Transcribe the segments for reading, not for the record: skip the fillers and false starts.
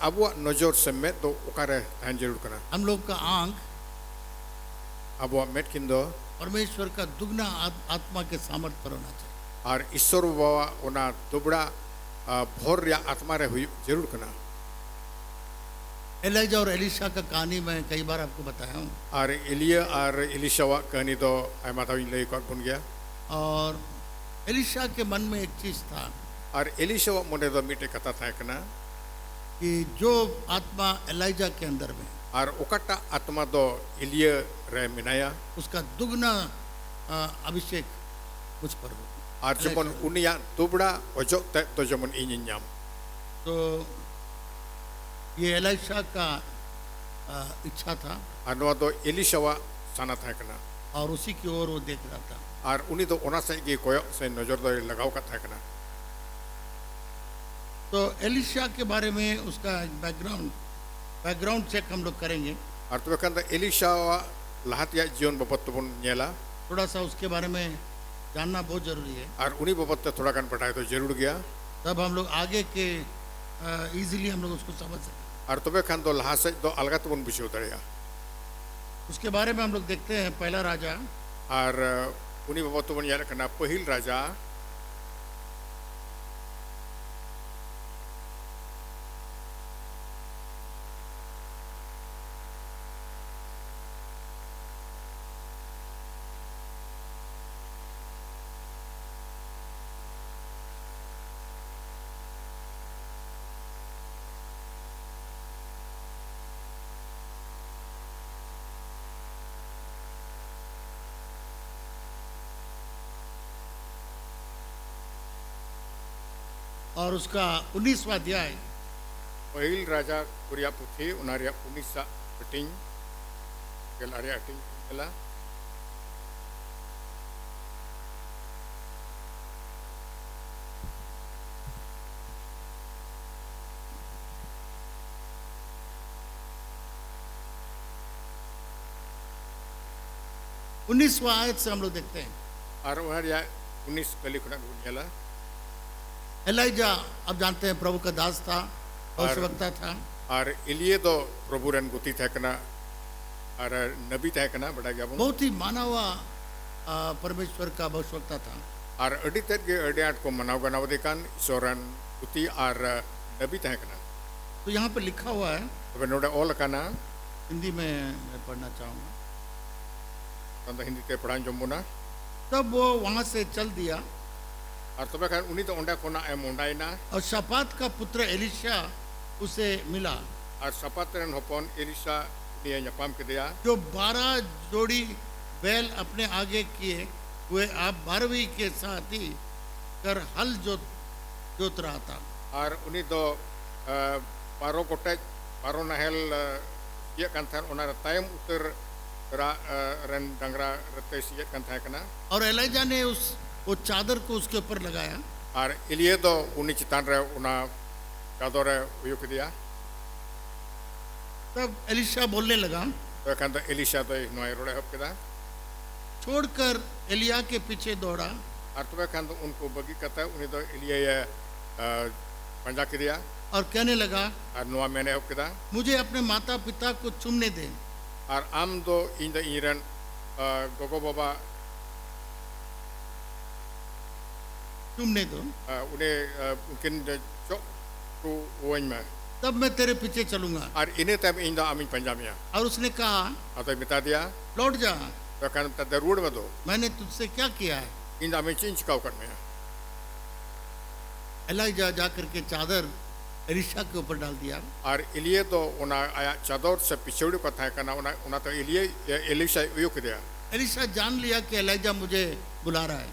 abuak nojor semet do ukare tahan jerur kana. हम लोग का आंख Abuak met kindo परमेश्वर का दुगना आत्मा के सामर्थ पर होना चाहिए। ar isor bawa ona dobra bhor ya atma re hui jerur kana. Elijah और एलिशा का कहानी मैं कई बार आपको बताया हूँ। Ar Elia ar Elisha wa kahani do ay matawi lay ko pun gaya. और एलिशा के मन में एक चीज था Ar Elisha wa mone do mite kata thae kana. कि जो आत्मा एलिजा के अंदर में Ar ukata atma do Elia re minaya. उसका दुगना अभिषेक मुझ पर हो। Ar jemon unia dobra ojok te to jemon inyinyam. तो ये एलिशा का इच्छा था Ar noa do Elisha wa sana thae kana. और उसी की ओर वो देख रहा था। Ar uni do ona sai gi koyok sai nojor do lagaw ka thae kana. तो एलिशा के बारे में उसका बैकग्राउंड चेक हम लोग करेंगे। Ar tu kan da Elisha wa lahat ya jion bapat tu pun nyela. थोड़ा सा उसके बारे में जानना बहुत जरूरी है। Ar uni bapat te thoda kan pataye to jarur gaya. तब हम लोग आगे के इजीली हम लोग उसको समझ सकें। Ar tobe kan do laha sai do alga tu pun bishu tarea. उसके बारे में हम लोग देखते हैं पहला राजा Ar uni bapat tu pun nyela kana pahil raja. और उसका 19वां अध्याय Pahil raja Kuria Puthi unaria unisa peting gel area ating gela. उन्नीसवां आयत से हम लोग देखते हैं Ar unaria unis kali kuna gela. Elijah अब जानते हैं प्रभु का दास था भविष्यवक्ता था Ar Elia do proburan guti thae kana. Ar nabi thae kana bada gya bun. बहुत ही माना हुआ परमेश्वर का भविष्यवक्ता था। Ar adi tet ge adi at ko manaw ganaw dekan soran guti ar nabi thae kana. तो यहाँ पे लिखा हुआ है, Tobe noda ol kana Hindi में मैं पढ़ना चाहूँगा। tanda hindi te padan jombuna. तब वो वहाँ से चल दिया Ar tobe kan uni do onda kona ay mondai na. और शपात का पुत्र एलिशा उसे मिला Ar sapatren hopon Elisha niya nyapam ke dia. जो 12 जोड़ी बैल अपने आगे किए हुए आप 12वीं के साथ ही कर हल जोत रहा था। Ar uni do paro kotek paro nahel ya kan than ona tayam uter ren dangra rete siya kan thae kana. और एलिजा ने वो चादर को उसके ऊपर लगाया Ar Elia do uni chitan re una kadore uyuk dia. तब Elisha बोलने लगा, तो kan da Elisha do noy rode hop keda. छोड़कर एलिया के पीछे दौड़ा Ar to kan do unko bagi kata uni do Elia ya panja ke dia. और कहने लगा, Ar noa mene hop keda. मुझे अपने माता पिता को चूमने दे। Ar am do inda iran gogo baba चूमने दो, uni mungkin de chok tu uan ma. तब मैं तेरे पीछे चलूंगा। Ar ini tam inda amin panjamia. और उसने कहा, Atau minta dia. लौट जा, तो kan ta darud bado. मैंने तुझसे क्या किया है। Inda amin cinch kau kan mea. Elijah जा करके चादर एलिशा के ऊपर डाल दिया Ar Elia do ona aya chador se pichodi ko thae kana ona to Elisha uyuk dia. Elisha जान लिया कि एलिजा मुझे बुला रहा है।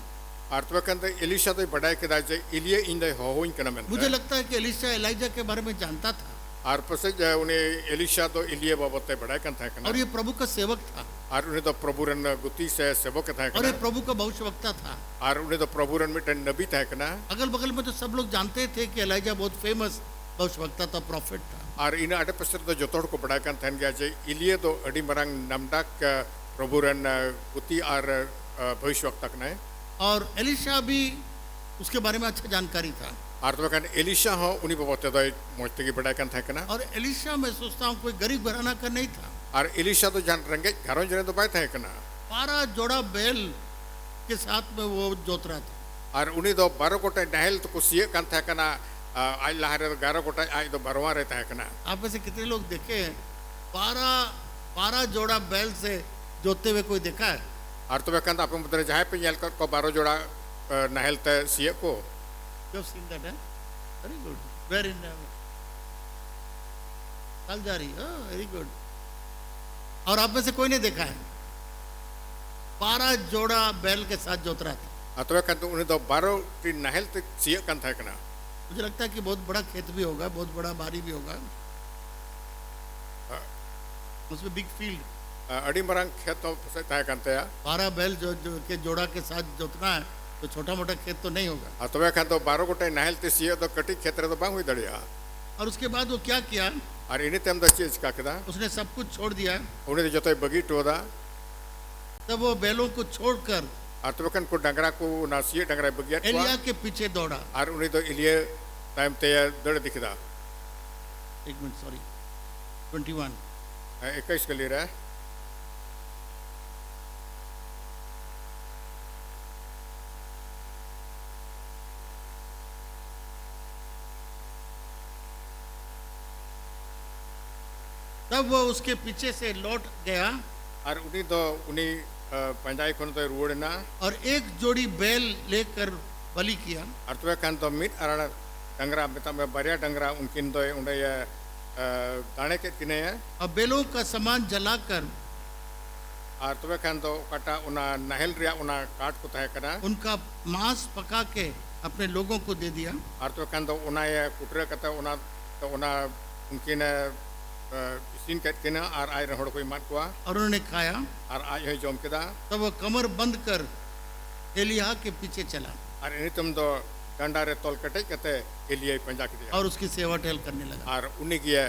Ar to kan da Elisha do badai ke da je Elia inda hoin kana men. मुझे लगता है कि एलिशा एलिजा के बारे में जानता था Ar pase une Elisha do Elia babote badai kan thae kana. और ये प्रभु का सेवक था Ar une do proburan guti se sebok thae और ये kana. प्रभु का भविष्यवक्ता था। Ar une do proburan miten nabi thae kana. अगल बगल में तो सब लोग जानते थे कि एलिजा बहुत फेमस भविष्यवक्ता था, प्रॉफिट था। Ar ina ada pasir do jotor ko badai kan thaen gaya je Elia do adi marang namdak proburan guti ar bhawishwakta kana. और एलिशा भी उसके बारे में अच्छा जानकारी था। ᱟᱨ ᱛᱚᱵᱮ ᱠᱷᱟᱱ ᱮᱞᱤᱥᱟ ᱦᱚᱸ ᱩᱱᱤ ᱵᱟᱵᱚᱫ ᱛᱮᱫᱚ ᱢᱚᱡᱽ ᱛᱮᱜᱮ ᱵᱟᱰᱟᱭ ᱠᱟᱱ ᱛᱟᱦᱮᱸ ᱠᱟᱱᱟ और एलिशा मैं सोचता हूँ कोई गरीब घराना का नहीं था। ᱟᱨ ᱮᱞᱤᱥᱟ ᱫᱚ ᱡᱟᱦᱟᱸ ᱨᱮᱸᱜᱮᱡ ᱜᱷᱟᱨᱚᱸᱡᱽ ᱨᱮ ᱫᱚ ᱵᱟᱭ ᱛᱟᱦᱮᱸ ᱠᱟᱱᱟ 12 जोड़ा बैल के साथ में वो जोत रहा था। ᱟᱨ ᱩᱱᱤ ᱫᱚ 12 गोटे नाहेल ᱛᱮᱠᱚ ᱥᱤᱭᱮᱜ ᱠᱟᱱ ᱛᱟᱦᱮᱸ ᱠᱟᱱᱟ ᱟᱡ ᱞᱟᱦᱟ ᱨᱮ 11 गोटे ᱟᱡ ᱫᱚ 12वां ᱨᱮ ᱛᱟᱦᱮᱸ ᱠᱟᱱᱟ आप में से कितने लोग देखे हैं 12 जोड़ा बैल से जोतते हुए कोई देखा है? ᱟᱨ ᱛᱚᱵᱮ ᱠᱷᱟᱱ ᱫᱚ ᱟᱯᱮ ᱢᱩᱫᱽᱨᱮ ᱡᱟᱦᱟᱸᱭ ᱯᱮ ᱧᱮᱞ ᱠᱟᱫ ᱠᱚᱣᱟ 12 जोड़ा नाहेल ᱛᱮ ᱥᱤᱭᱮᱜ ᱠᱚ You have seen that, huh? Very good. Where in Kaljari? Oh, very good. और आप में से कोई नहीं देखा है 12 जोड़ा बैल के साथ जोत रहा था। ᱟᱨ ᱛᱚᱵᱮ ᱠᱷᱟᱱ ᱫᱚ ᱩᱱᱤ ᱫᱚ 12 ᱴᱤ नाहेल ᱛᱮ ᱥᱤᱭᱮᱜ ᱠᱟᱱ ᱛᱟᱦᱮᱸ ᱠᱟᱱᱟ मुझे लगता है कि बहुत बड़ा खेत भी होगा, बहुत बड़ा बारी भी होगा, उसमें बिग फील्ड। ᱟᱹᱰᱤ ᱢᱟᱨᱟᱝ ᱠᱷᱮᱛ ᱫᱚ ᱯᱟᱥᱮᱡ ᱛᱟᱦᱮᱸ ᱠᱟᱱ ᱛᱟᱭᱟ 12 बैल जो के जोड़ा के साथ जोतना है तो छोटा मोटा खेत तो नहीं होगा। ᱟᱨ ᱛᱚᱵᱮ ᱠᱷᱟᱱ ᱫᱚ 12 गोटे नाहेल ᱛᱮ ᱥᱤᱭᱮᱜ ᱫᱚ ᱠᱟᱹᱴᱤᱡ ᱠᱷᱮᱛ ᱨᱮ ᱫᱚ ᱵᱟᱝ ᱦᱩᱭ ᱫᱟᱲᱮᱭᱟᱜᱼᱟ और उसके बाद वो क्या किया, ᱟᱨ ᱤᱱᱟᱹ ᱛᱟᱭᱚᱢ ᱫᱚ ᱪᱮᱫ ᱪᱤᱠᱟ ᱠᱮᱫᱟ उसने सब कुछ छोड़ दिया। उन्हें तो जोते बगी टोदा तब वो बैलों को छोड़कर और तब कन को डंगरा को नासिए डंगरा बगिया एलिया के पीछे दौड़ा। और उन्हें तो इलिए टाइम ते दड़ दिखदा एक मिनट, सॉरी, 21 21 के लिए रहा तब वो उसके पीछे से लौट गया और उन्हीं तो उन्हीं पंजाई खन तो रुड़ना और एक जोड़ी बैल लेकर बलि किया। और तब कन तो मिट अराड़ा डंगरा मिता में बरिया डंगरा उनकिन तो उन्हें ये दाने के किने हैं और बैलों का सामान जलाकर और तब कन तो काटा उना नहल रिया उना काट को तय करा उनका मांस पका के अपने लोगों को दे दिया। और तब कन तो उना ये कुटरे कता उना तो उना उनकिन इसीन के किना और आय रहड़ कोई मार कुआ और उन्होंने खाया और आज है जोम केदा तब वो कमर बंद कर एलिया के पीछे चला और इन्हीं तुम तो डंडारे तोल कटे कहते एलिया पंजा के दिया और उसकी सेवा टहल करने लगा। और उन्हीं की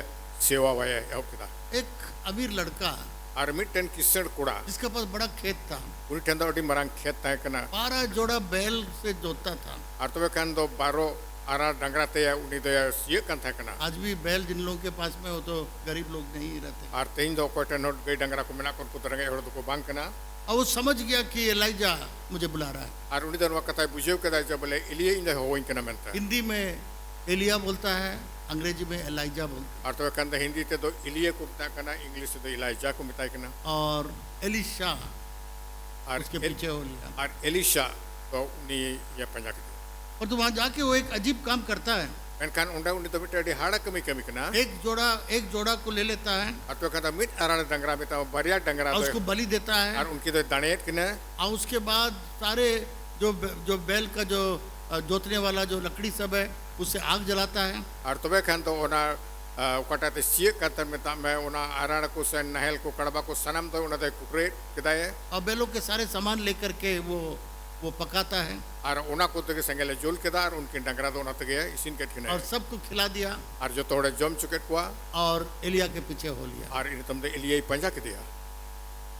सेवा वाया है केदा एक अमीर लड़का और मिटन किसड़ कुड़ा जिसके पास बड़ा खेत था, उन्हीं ठंडा उड़ी मरांग खेत तय करना 12 जोड़ा बैल से जोतता था। और तब कन दो 12 आरा डंगरा ते उन्हीं तो ये कन था करना आज भी बैल जिन लोगों के पास में हो तो गरीब लोग नहीं रहते। और तीन दो कोटे नोट गई डंगरा को मिला कर कुतरंगे और तो को बांग करना और वो समझ गया कि एलाइजा मुझे बुला रहा है। और उन्हीं दोनों वक्त बुझे कदा जब बोले इलिए इन हो इन करना मिलता हिंदी में एलिया बोलता है, अंग्रेजी में एलाइजा बोलता और तब कन हिंदी ते तो इलिए को मिता करना इंग्लिश से तो इलाइजा को मिता करना है। और एलिशा और उसके पीछे हो लिया और एलिशा तो उन्हीं ये पंजा के और तो वहां जाके वो एक अजीब काम करता है। मेनकान उन्हें उन्हीं तो मिट्टी हाड़ा कमी कमी करना एक जोड़ा को ले लेता है और तो कहता मिट आराने डंगरा में तो बरिया डंगरा और उसको बलि देता है और उनकी तो दानेट किने और उसके बाद सारे जो बैल का जो जोतने वाला जो लकड़ी सब है उससे आग जलाता है और तबे खान तो ओना उकटा ते सीए कातर में ता मैं ओना आराण को से नहल को कड़बा को सनम तो उन्हें तो कुकरे किदाए और बैलों के सारे सामान लेकर के वो पकाता है और ओना को तो के संगले जोल केदा और उनकी डंगरा तो ओना तो गया इसिन के किने और सबको खिला दिया और जो थोड़े जम चुके कुआ और एलिया के पीछे हो लिया। और इन तुम तो इलिए पंजा के दिया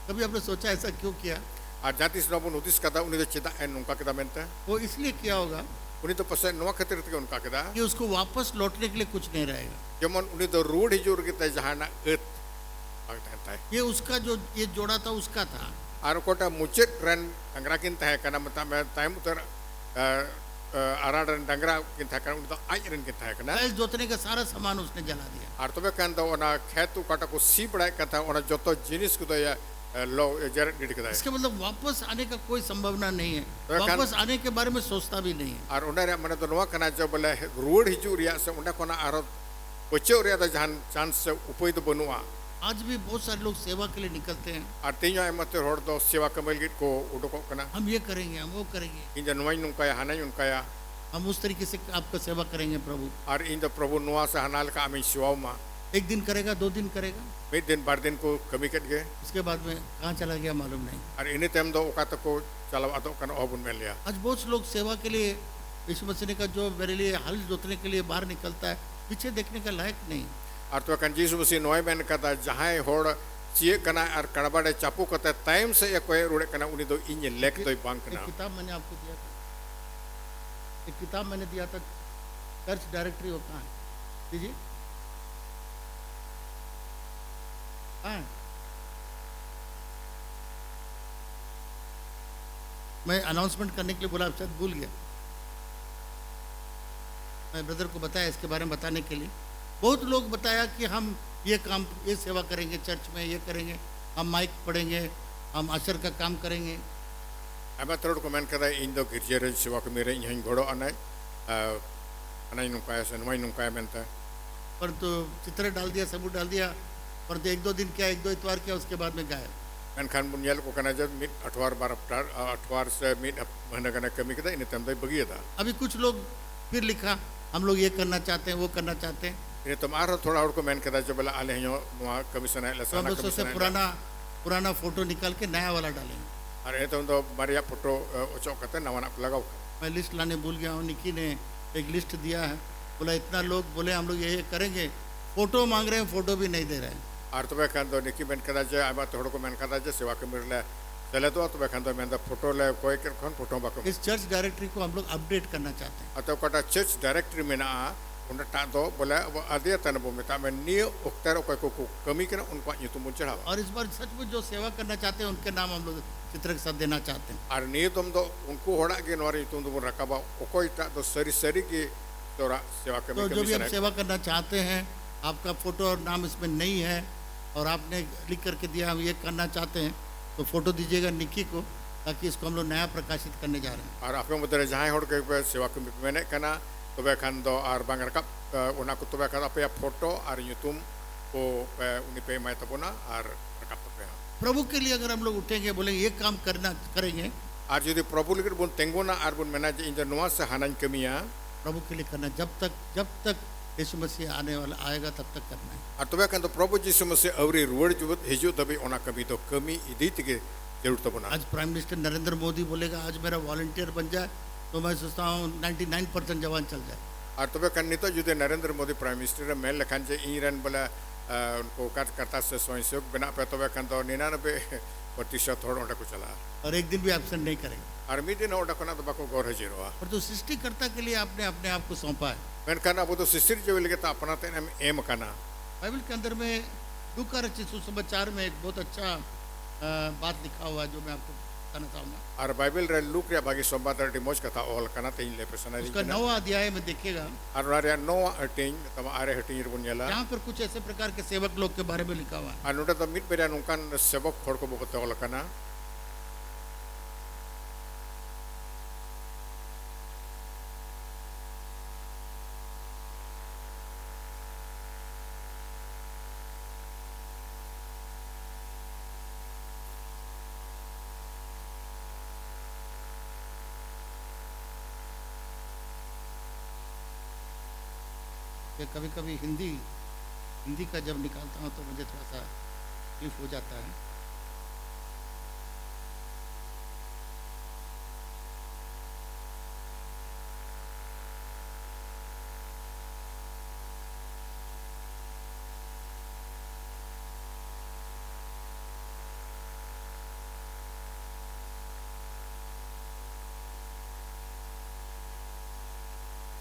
कभी आपने सोचा ऐसा क्यों किया? और जाति से नबुन उदिस कदा उन्हें तो चिता एन उनका किदा मेंता वो इसलिए किया होगा उन्हें तो पसंद नवा खतिर के उनका किदा कि उसको वापस लौटने के लिए कुछ नहीं रहेगा। जमन उन्हें तो रूढ़ हिजूर के ते जहाना एत आगता है ये उसका जो ये जोड़ा था उसका था और कोटा मुचेट रन डंगरा किन तय करना मतलब मैं टाइम उतर आराडन डंगरा किन तय करना उन्हें तो आज रन किन तय करना बैल जोतने का सारा सामान उसने जला दिया। और तबे कान तो ओना खेतु काटा को सी बड़ाई कथा ओना जतो जिनिस को तो या लो जर निड कदा इसके मतलब वापस आने का कोई संभावना नहीं है, तो वापस आने के बारे में सोचता भी नहीं है। और उन्हें मैंने तो नवा कना जो बोले रूढ़ हिजू रिया से उन्हें कोना आरो बच्चे रिया तो जहां चांस से उपाय तो बनुआ आज भी बहुत सारे लोग सेवा के लिए निकलते हैं। और तीनों मत रोड तो सेवा कमल गिट को उडको कना हम ये करेंगे, हम वो करेंगे, इन जनवाई नुका या हनाई उनका या हम उस तरीके से आपका सेवा करेंगे प्रभु। और इन तो प्रभु नुआ से हनाल का आमी शिवाओ मा एक दिन करेगा, 2 दिन करेगा, मिड दिन बार दिन को कमी कट गए उसके बाद में कहाँ चला गया मालूम नहीं। और इन्हीं टाइम दो ओका को चला तो कन ओबुन में लिया आज बहुत से लोग सेवा के लिए यीशु मसीह का जो मेरे लिए हल जोतने के लिए बाहर निकलता है, पीछे देखने का लायक नहीं। और तो कन जीसु मसीह नोय मैन कदा जहां होड़ चिए कना और कड़बाड़े चापू कते टाइम से एक कोई रुड़े कना उन्हीं दो इन लेक तो बांग कना एक किताब मैंने आपको दिया था, एक किताब मैंने दिया था चर्च डायरेक्टरी वो कहाँ है? दीजिए, कहाँ है? मैं अनाउंसमेंट करने के लिए बोला, शायद भूल गया। मैं ब्रदर को बताया इसके बारे में बताने के लिए। बहुत लोग बताया कि हम ये काम, ये सेवा करेंगे चर्च में, ये करेंगे, हम माइक पढ़ेंगे, हम अशर का काम करेंगे। Ama terus komen kata Indo Kirjeren sewa kemiri yang goro anai, anai nungkaya senwai nungkaya menta. परंतु चित्र डाल दिया, सबूत डाल दिया, परंतु एक दो दिन क्या, एक दो इतवार क्या, उसके बाद में गायब। Kan bunyal ko kana jad mit atwar baraptar atwar se mit mana kana kami kita ini temdai bagi ada. अभी कुछ लोग फिर लिखा, हम लोग ये करना चाहते हैं, वो करना चाहते हैं। Ini tomar थोड़ा और komen kata जबला आले हियो नुआ कमीशन है तो हम लसाना लोग सबसे कमीशन है. पुराना फोटो निकाल के नया वाला डालेंगे। अरे तो मारिया फोटो उचो कते नवा ना लगाओ. मैं लिस्ट लाने भूल गया हूँ, निकी ने एक लिस्ट दिया है, बोला इतना लोग बोले हम लोग ये करेंगे, फोटो मांग रहे हैं, फोटो भी नहीं दे रहे हैं। और तो वे खान तो निकी मेन कदा जे आमा थोड़ा को मेन कदा जे सेवा कमीर ले चले तो वे खान तो मेन दा फोटो ले कोई कर खान फोटो बाको. इस चर्च डायरेक्टरी को हम लोग अपडेट करना चाहते हैं। atau kata church directory mena unda tak do boleh ada tan bo meta men ni oktar okoi ko kami kena unko nyutum muncul hawa और इस बार सचमुच जो सेवा करना चाहते हैं उनके नाम हम लोग चित्र के साथ देना चाहते हैं। ar ni tum do unko hoda ge nori tum do rakaba okoi ta do sari sari ki tora sewa kami तो जो भी kami आप सेवा करना चाहते हैं, आपका फोटो और नाम इसमें नहीं है और आपने लिख करके दिया हम ये करना चाहते हैं, तो फोटो दीजिएगा निकी को, ताकि इसको हम लोग नया प्रकाशित करने जा रहे हैं। ar ape modere jahai hor ke sewa kami mene kana tobe kan do ar bangar kap una ko tobe kan ape foto ar nyutum ko uni pe mai tabona ar rakap pe प्रभु के लिए अगर हम लोग उठेंगे, बोलेंगे ये काम करना करेंगे, ar jodi prabhu likir bun tengona ar bun mena je inja nuwa se hanan kamiya प्रभु के लिए करना, जब तक यीशु मसीह आने वाला आएगा तब तक करना है। ar tobe kan do prabhu jisu mase auri ruwer jubut hiju tabi ona kami do kami idi tige जरूर तो बना. आज प्राइम मिनिस्टर नरेंद्र मोदी बोलेगा आज मेरा वॉलंटियर बन जाए, तो मैं सोचता हूँ 99% जवान चल जाए। और तबे करनी तो जुदे नरेंद्र मोदी प्राइम मिनिस्टर मेल लखान जे ईरन बोला उनको करता से स्वयंसेवक बना पे तबे kan तो 99% थोड़ा उनका कुछ चला और एक दिन भी एब्सेंट नहीं करेंगे। और मी दिन उनका कोना तो बाको गौर है जीरोआ पर तो सृष्टिकर्ता के लिए आपने अपने आप को सौंपा है। मैं कहना वो तो सिस्टर जो लगे तो अपना तेन एम करना. बाइबल के अंदर में लूका रचित सुसमाचार में एक बहुत अच्छा बात लिखा हुआ है जो मैं आपको बताना चाहूँगा। और बाइबल रे लूक रे बागी संवाद रे डिमोज कथा ऑल करना तेन ले पर्सनली उसका 9वां अध्याय में देखिएगा, और रे नो हटिंग तब आरे हटिंग रे बुनियाला यहाँ पर कुछ ऐसे प्रकार के सेवक लोग के बारे में लिखा हुआ है। और नोटा तो मिट बेरा नुकान सेवक खोड़ को बहुत ऑल करना. कि कभी कभी हिंदी का जब निकालता हूँ तो मुझे थोड़ा सा तकलीफ हो जाता है।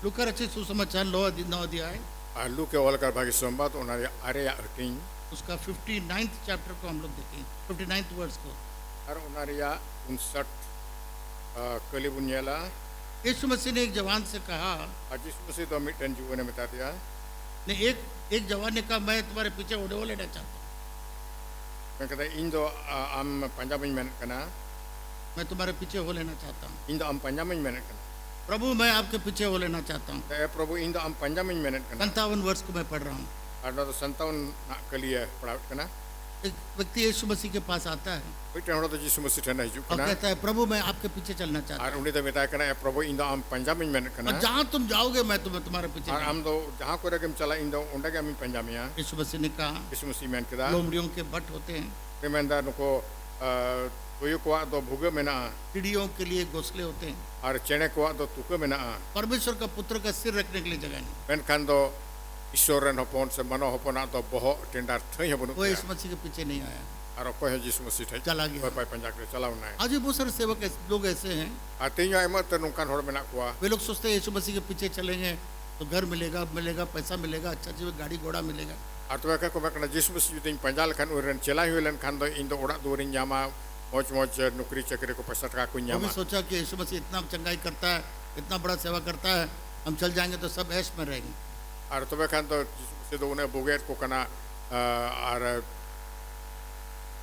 लूका रचित सुसमाचार 9 अध्याय आलू के ऑल कर बागी संवाद उनारे आरे हटिंग उसका 59th चैप्टर को हम लोग देखें, 59th वर्स को। और उनारिया 59 कली बुनियाला यीशु मसीह ने एक जवान से कहा, आज जिस मसीह तो मिटन जीवन में बता दिया ने एक जवान ने कहा मैं तुम्हारे पीछे उड़े लेना चाहता हूँ, मैं कहता इन दो आम पंजाब में मेहनत करना मैं तुम्हारे पीछे हो लेना चाहता हूँ। इन दो आम पंजाब में मेहनत करना प्रभु मैं आपके पीछे हो लेना चाहता हूँ। तो प्रभु इन दो आम पंजाब में मेहनत करना 57 वर्ष को मैं पढ़ रहा हूँ। और ना तो 57 कली है पढ़ा करना. एक व्यक्ति यीशु मसीह के पास आता है कोई टेढ़ो तो जिस मसीह ठंडा हिजू और करना कहता है प्रभु मैं आपके पीछे चलना चाहता और हूँ, उन्हें तो बताया करना प्रभु इन दो आम पंजाब में मेहनत करना और जहाँ तुम जाओगे मैं तुम्हारे पीछे और जाऊंगा। हम तो जहाँ को रकम चला इन दो उन्हें के हम पंजाब में यीशु मसीह ने कहा जिस मसीह मेहनत करा लोमड़ियों के बट होते हैं, रिमेंडर नुको तो को दो भूगे में ना चिड़ियों के लिए घोंसले होते हैं, और चेने को दो तुके में ना परमेश्वर का पुत्र का सिर रखने के लिए जगह नहीं। मेनखान दो ईश्वर रन होपन से मनो होपना तो बहुत टेंडर थई है वो इस मसीह के पीछे नहीं आया, और कोई है जिस मसीह थे चला गया। कोई पंजाब के चलाओ ना आज भी बहुत सारे सेवक लोग ऐसे हैं, आते ही आए मत नुकान होड़ में ना कुआ वे लोग सोचते हैं यीशु मसीह के पीछे चलेंगे तो घर मिलेगा, मिलेगा, पैसा मिलेगा, अच्छा अच्छी गाड़ी घोड़ा मिलेगा। ar tobe ka ko bakna jismus juting panjal kan uren chelai hulen kan do indo orak durin nyama moj moj nukri chakri ko pasat ka ku वो भी nyama सोचा कि यीशु मसीह इतना चंगाई करता है, इतना बड़ा सेवा करता है, हम चल जाएंगे तो सब ऐश में रहेंगे। ar tobe kan do jismus do une buget ko kana ar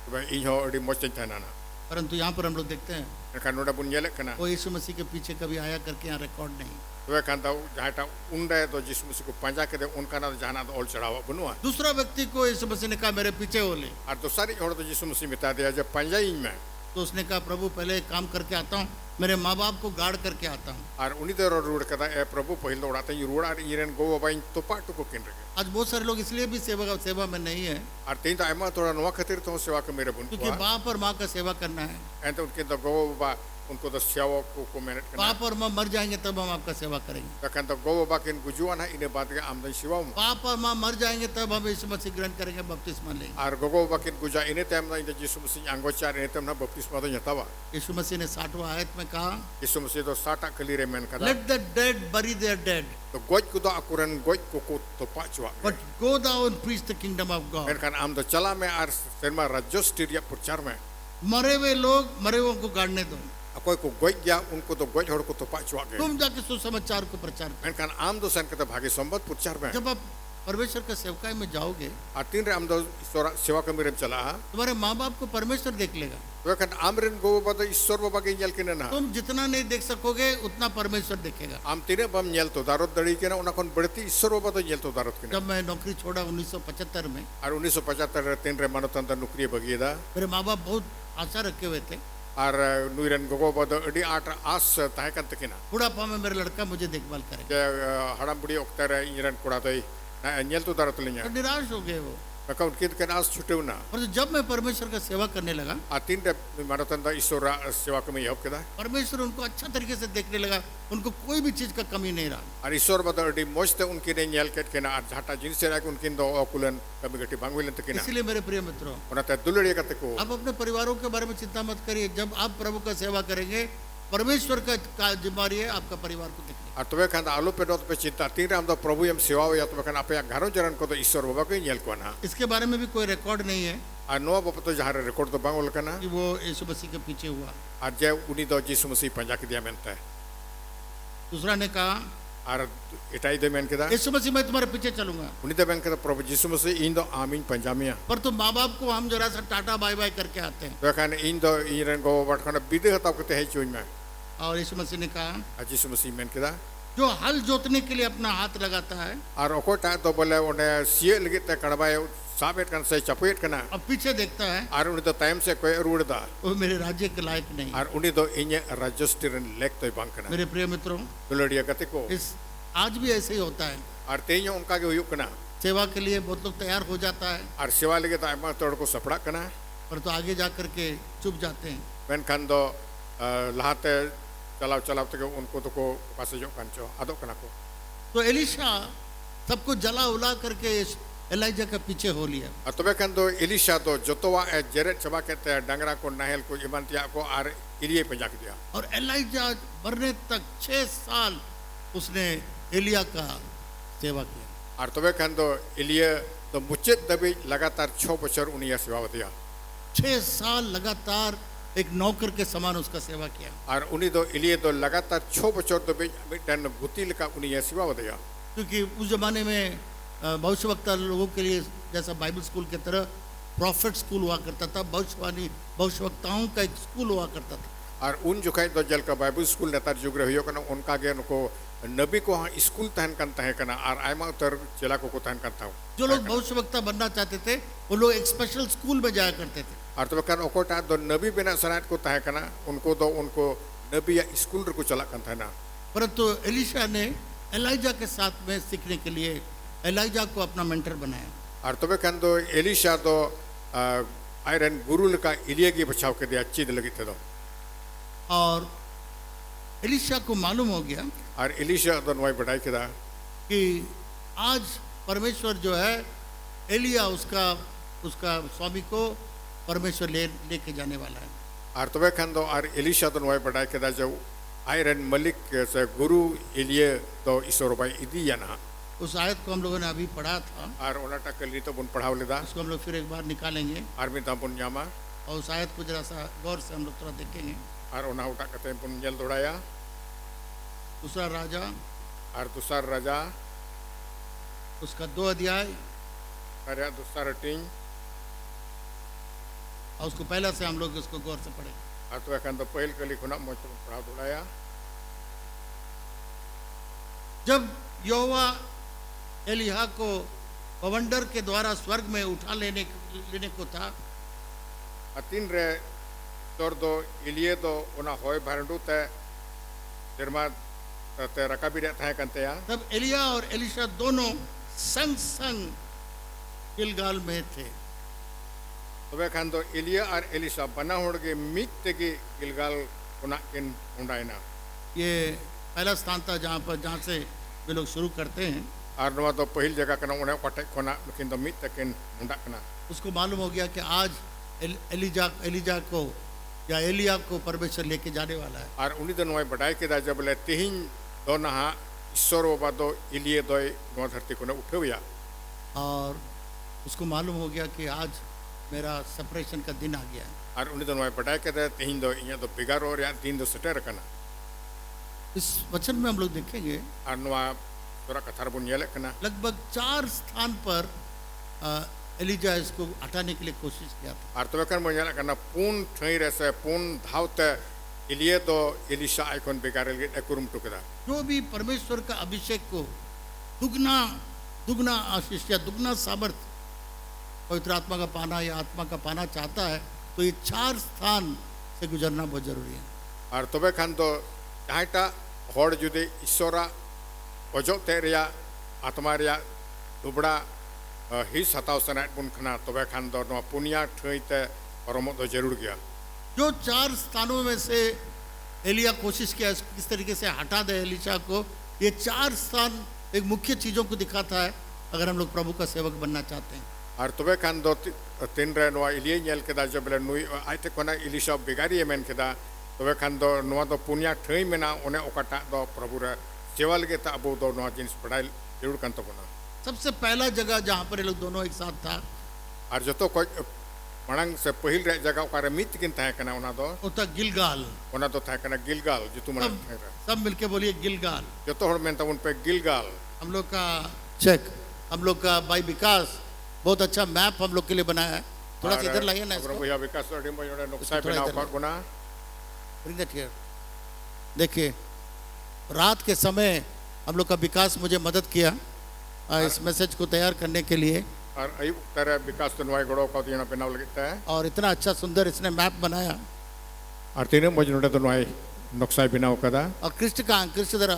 tobe inho adi moj tin tanana परंतु यहाँ पर हम लोग देखते हैं kan noda bun yelek kana वो यीशु मसीह के पीछे कभी आया करके यहाँ रिकॉर्ड नहीं। tobe kan do jahata unde do jismus ko panja ke de unka na jahana do ol chadawa bunua दूसरा व्यक्ति को यीशु मसीह ने कहा मेरे पीछे हो ले, ar do sari hor do jismus mita dia je panjai me तो उसने कहा प्रभु पहले एक काम करके आता हूँ, मेरे माँ बाप को गार्ड करके आता हूँ। ar uni de rud kada e prabhu pahil do orate rud ar iren go bain topa tu ko kin rege आज बहुत सारे लोग इसलिए भी सेवा में नहीं है ar tin ta ema thoda noa khatir to sewa ke mere bun क्योंकि बाप और माँ का सेवा करना है। and unke do go ba unko do sewa ko minute kana बाप और माँ मर जाएंगे तब हम आपका सेवा करेंगे। kan do go ba kin gujuan ha ine baat ke amdan siwa बाप और माँ मर जाएंगे तब हम यीशु मसीह ग्रहण करेंगे, बपतिस्मा लेंगे। ar go ba kin guja ine tem na inde jisu musin angochar ine tem na baptisma do nyatawa यीशु मसीह ने 60वां आयत में कहा jisu musin do sata kali re men kada let the dead bury their dead, to goj ku do akuran goj ko ko topa chwa but go thou and preach the kingdom of God। men kan am do chala me ar serma rajyostiria purchar me मरे हुए लोग मरे हुओं को गाड़ने दो, akoy ko goj gya unko do goj hor ko topa chwa ge तुम जाके सुसमाचार को प्रचार करो। men kan am do san kata bhagi sambat purchar me जब आप परमेश्वर का सेवकाई में जाओगे atin re am do sewa kami rem chala तुम्हारे माँ बाप को परमेश्वर देख लेगा। to kan amren go ba do ishwar baba ke nyal kin na तुम जितना नहीं देख सकोगे उतना परमेश्वर देखेगा। am tine bam nyel to darot dadi kena una kon berti ishwar baba do nyel to darot kena जब मैं नौकरी छोड़ा 1975 में, ar 1975 re tin re manotan da nukri bagida मेरे माँ बाप बहुत आशा रखे हुए थे। ar nuiren gogo ba do adi atra as tahe kan tekina बुढ़ापा में मेरा लड़का मुझे देखभाल करेगा। ke haram budi oktar iran kura doi nyel to darot तो linya निराश हो गए वो। maka unkit ken as chuteu na और जब मैं परमेश्वर का सेवा करने लगा, atin re manotan da ishwar sewa kami yob keda परमेश्वर उनको अच्छा तरीके से देखने लगा, उनको कोई भी चीज का कमी नहीं रहा। ar ishwar ba do adi mojte unkin nyel ket kena ar jata jinis ra unkin do okulan kami gati bangwilen tekina इसीलिए मेरे प्रिय मित्रों, ona ta duluri kate ko आप अपने परिवारों के बारे में चिंता मत करिए। जब आप प्रभु का सेवा करेंगे, परमेश्वर का जिम्मेदारी है आपका परिवार को देखने। ar tobe kan alu pedot pe cinta tin ram do prabhu yam sewa ya tobe kan apa ya garo jaran ko do ishwar baba ko nyel ko na इसके बारे में भी कोई रिकॉर्ड नहीं है ar no bapa to jahar record to bangol kana कि वो यीशु मसीह के पीछे हुआ। ar je uni do jisu musi panja ke dia mente दूसरा ने कहा ar etai de men keda यीशु मसीह मैं तुम्हारे पीछे चलूंगा, uni de ben keda prabhu jisu musi in do amin panjamia पर तुम माँ बाप को हम जरा सा टाटा बाय बाय करके आते हैं। to kan in do iren go bat kana bide hata ko te hai chuin me और यीशु मसीह ने कहा ar jisu musi men keda जो हल जोतने के लिए अपना हाथ लगाता है ar oko ta to bole one sie legit te kadaba sabet kan sai chapuet kana और पीछे देखता है, ar uni do time se ko ruड़ da वो मेरे राज्य के लायक नहीं। ar uni do inye rajyostiren lek to bang kana मेरे प्रिय मित्रों, duluriya kate ko इस आज भी ऐसे ही होता है। ar teinyo unka ge huyuk kana सेवा के लिए बहुत लोग तैयार हो जाता है, ar sewa lege ta ma tod ko sapda kana पर तो आगे जा करके चुप जाते हैं। men kan do lahate chalaw chalaw te unko to ko pase jo kan cho ado kana ko तो एलिशा सबको जला उला करके एलाइजा के पीछे हो लिया। tobe kan do elisha do jotowa jeret chaba kete dangra ko nahel ko imantia ko ar iliye panja ke dia और एलाइजा मरने तक 6 साल उसने एलिया का सेवा किया। ar tobe kan do iliye do muchet dabi lagatar 6 bachar uniya sewa dia 6 साल लगातार एक नौकर के समान उसका सेवा किया। ar uni do iliye do lagatar 6 bachar do be dan guti leka uniya sewa dia क्योंकि उस जमाने में भविष्यवक्ता लोगों के लिए जैसा बाइबल स्कूल की तरह प्रॉफिट स्कूल हुआ करता था, भविष्यवक्ताओं का एक स्कूल हुआ करता था। ar un jokai do jel ka bible school netar jugre hoyo kana unka ge nuko nabi ko ha school tahan kan tahe kana ar aima utar chela ko tahan kan tau जो लोग भविष्यवक्ता बनना चाहते थे वो लोग एक special school में जाया करते थे। ar tobe kan okota do nabi bena sanat ko tahe kana unko nabi ya school ko chala kan thana परंतु एलिशा ने एलाइजा के साथ में सीखने के लिए एलाइजा को अपना मेंटर बनाया। ar tobe kan do elisha do iron guru leka iliye gi bachao ke dia chid lagi te do और एलिशा को मालूम हो गया ar elisha do noi badai ke da कि आज परमेश्वर जो है एलिया उसका स्वामी को परमेश्वर लेके जाने वाला है। ar tobe kan do ar elisha do noi badai ke da jo iron Malik से गुरु इलिये तो ईश्वर बाई इदिया ना उस आयत को हम लोगों ने अभी पढ़ा था, और ओनाटा कली तो बुन पढ़ाव लेदा उसको हम लोग फिर एक बार निकालेंगे और मिता बुन न्यामा और उस आयत को जरा सा गौर से हम लोग थोड़ा देखेंगे। और ओना उठा कते बुन जल दौड़ाया दूसरा राजा और दूसरा राजा उसका 2 अध्याय और दूसरा टिंग और उसको पहला से हम लोग उसको गौर से पढ़ेंगे। और तो एकांत पहल कली खुना मोच पढ़ाव दौड़ाया। जब यहोवा एलिय्याह को बवंडर के द्वारा स्वर्ग में उठा लेने को था, अतीन रे तोर दो इलिये दो ओना होय भरंडू ते निर्मा ते रकाबी रे थाय कंते या तब एलिय्याह और एलीशा दोनों संग संग गिलगाल में थे। तो वे खान दो इलिया और एलिशा बना होड़गे मीत तेगे गिलगाल ओना किन हुंडाइना। ये पहला स्थान था जहाँ से वे लोग शुरू करते हैं। और नवा तो पहल जगह कना उन्हें कटे कोना लेकिन तो मीत तकिन हुंडा कना। उसको मालूम हो गया कि आज एलिजा को या एलिया को परमेश्वर लेके जाने वाला है। और उन्हीं दिन वही बढ़ाई के दा जब ले तिहिं दो नहा ईश्वर बाबा दो इलिये दो नवा धरती को ने उठेविया। और उसको मालूम हो गया कि आज मेरा सेपरेशन का दिन आ गया है। और उन्हीं दिन वही बढ़ाई के दा तिहिं दो इया दो बिगारो और या दिन दो सटेर कना। इस वचन में हम लोग देखेंगे और नवा तोरा कथार बुन येले कना लगभग 4 स्थान पर एलिजा इसको हटाने के लिए कोशिश किया था। और तो वे कर मुझे कना पूर्ण ठई रहे पूर्ण धावते इलिये दो एलिशा आइकॉन बिगारेल के कुरुम टुकड़ा। जो भी परमेश्वर का अभिषेक को दुगना आशीष या दुगना सामर्थ्य पवित्र आत्मा का पाना या आत्मा का पाना चाहता है तो ये 4 स्थान से गुजरना बहुत जरूरी है। और तबे खान तो जहाँटा होड़ जुदे ईश्वरा ओजोते रिया आत्मा रिया दुबड़ा हिस हताव सनाट बुन खना तबे खान दो नवा पुनिया ठईते परमो तो जरूर गया। जो 4 स्थानों में से एलिया कोशिश किया किस तरीके से हटा दे एलीशा को, ये 4 स्थान एक मुख्य चीज़ों को दिखाता है अगर हम लोग प्रभु का सेवक बनना चाहते हैं। और तबे खान दो तीन रे नवा इलिये नेल केदा जब ले नुई आइते कोना इलिशा बिगारी एमेन केदा तबे खान दो नवा दो पुनिया ठई मेना ओने ओकाटा दो प्रभु रे सेवा लगे ता अबो दो नवा जिनिस पढ़ाई जरूर कंतो कोना। सबसे पहला जगह जहाँ पर ये लोग दोनों एक साथ था और जो तो कोई मणंग से पहिल रे जगह ओकारे मित किन थाय कना ओना दो वो था गिलगाल। ओना तो थाय कना गिलगाल जो तुम सब मिलके बोलिए गिलगाल। जो तो हर में तो उन पे गिलगाल। हम लोग का चेक हम लोग का भाई विकास बहुत अच्छा मैप हम लोग के लिए बनाया है। थोड़ा सा इधर लाइए ना इसको। भैया विकास तो डिमो जोड़े नुक्सा बिना का गुना Bring that here। देखिए रात के समय हम लोग का विकास मुझे मदद किया इस मैसेज को तैयार करने के लिए। और अयुब तरह विकास तो नवाई गड़ो का दिना बिना लगता है और इतना अच्छा सुंदर इसने मैप बनाया। और तीनों मजनूटे तो नवाई नुक्सा बिना कदा। और कृष्ण कहाँ कृष्ण जरा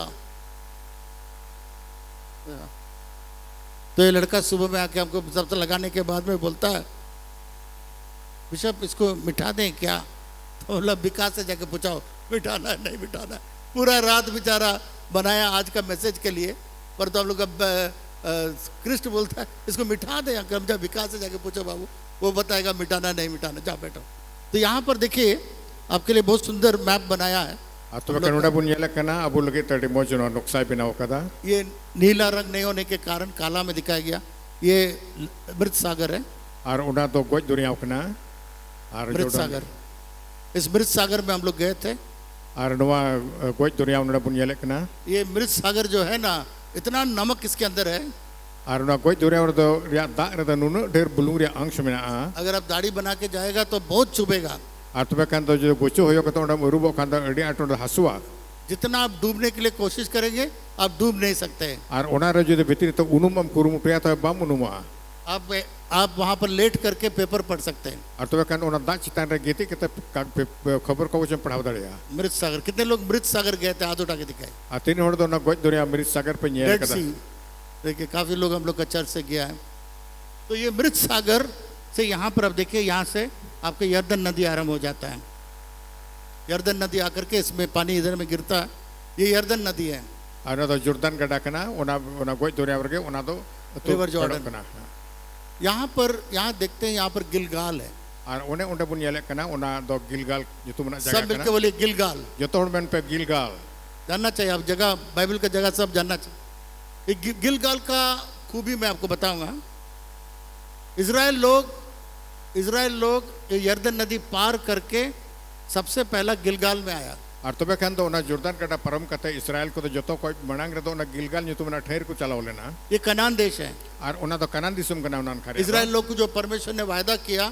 तो ये लड़का सुबह में आके हमको सबसे लगाने के बाद में बोलता है बिशप इसको मिटा दें क्या, तो मतलब विकास से जाके पूछाओ मिटाना है नहीं मिटाना है। पूरा रात बेचारा बनाया आज का मैसेज के लिए, पर तो हम लोग अब कृष्ण बोलता है इसको मिटा दें। हम जब विकास से जाके पूछो बाबू वो बताएगा मिटाना नहीं मिटाना, जा बैठो। तो यहाँ पर देखिए आपके लिए बहुत सुंदर मैप बनाया है। तो कनुड़ा बुन येले कना अबु लगे तड़ी मोजनो नुक्सा बिना कदा। ये नीला रंग नहीं होने के कारण काला में दिखाया गया। ये मृत सागर है और उना तो गोज दुनिया कना और मृत सागर। इस मृत सागर में हम लोग गए थे और नवा गोज दुनिया उना बुन येले कना। ये मृत सागर जो है ना इतना नमक इसके अंदर है। और ना गोज दुनिया और तो रिया दा रे नुनु ढेर बुलुंग रिया अंश में अगर आप दाढ़ी बना के जाएगा तो बहुत चुभेगा। और तबे खान तो जो गोचो होयो कतो उना रुबो खान तो अड़ी आटो हसुआ। जितना आप डूबने के लिए कोशिश करेंगे आप डूब नहीं सकते। और ओना रे जो भीतर तो उनुमम कुरुमुटिया तो बाम उनुमा आप वहाँ पर लेट करके पेपर पढ़ सकते हैं। और तबे खान ओना दा चितान रे गेती के खबर को जम पढ़ाव दड़िया। मृत सागर कितने लोग मृत सागर गए थे हाथ उठा के दिखाए। आ तीन होड़ तो ना गोज दुनिया मृत सागर पे येले कदा। देखिए काफी लोग हम लोग का चर्च से गया है। तो ये मृत सागर से यहाँ पर अब देखिए यहाँ से आपके यर्दन नदी आरंभ हो जाता है। यर्दन नदी आकर के इसमें पानी इधर में गिरता है। ये यर्दन नदी है। और तो जोर्दन गड्ढा कना ओना गोज दुनिया वर्गे ओना तो रिवर जॉर्डन। यहाँ देखते हैं यहाँ पर गिलगाल है। ᱟᱨ ᱚᱱᱮ ᱚᱸᱰᱮ ᱵᱚᱱ ᱧᱮᱞᱮᱫ ᱠᱟᱱᱟ ᱚᱱᱟ ᱫᱚ गिलगाल ᱧᱩᱛᱩᱢᱟᱱᱟᱜ सब ᱡᱟᱭᱜᱟ मिलके ᱠᱟᱱᱟ बोलिए गिलगाल। ᱡᱚᱛᱚ ᱦᱚᱲ ᱢᱮᱱ ᱯᱮ गिलगाल। जानना चाहिए आप जगह, बाइबल का जगह सब जानना चाहिए। ये गिलगाल का खूबी मैं आपको बताऊंगा। इज़राइल लोग ये यर्दन नदी पार करके सबसे पहला गिलगाल में आया। ᱟᱨ ᱛᱚᱵᱮ ᱠᱷᱟᱱ ᱫᱚ ᱚᱱᱟ ᱡᱚᱨᱫᱟᱱ ᱜᱟᱰᱟ ᱯᱟᱨᱚᱢ ᱠᱟᱛᱮ ᱤᱥᱨᱟᱭᱮᱞ ᱠᱚᱫᱚ ᱡᱚᱛᱚ ᱠᱷᱚᱡ ᱢᱟᱲᱟᱝ ᱨᱮᱫᱚ ᱚᱱᱟ गिलगाल ᱧᱩᱛᱩᱢᱟᱱᱟᱜ ᱴᱷᱟᱹᱨ ᱠᱚ ᱪᱟᱞᱟᱣ ᱞᱮᱱᱟ। ये कनान देश है। ᱟᱨ ᱚᱱᱟ ᱫᱚ ᱠᱟᱱᱟᱱ ᱫᱤᱥᱚᱢ ᱠᱟᱱᱟ ᱚᱱᱟ ᱱᱟᱠᱷᱟ ᱨᱮ। इज़राइल लोग को जो परमेश्वर ने वायदा किया,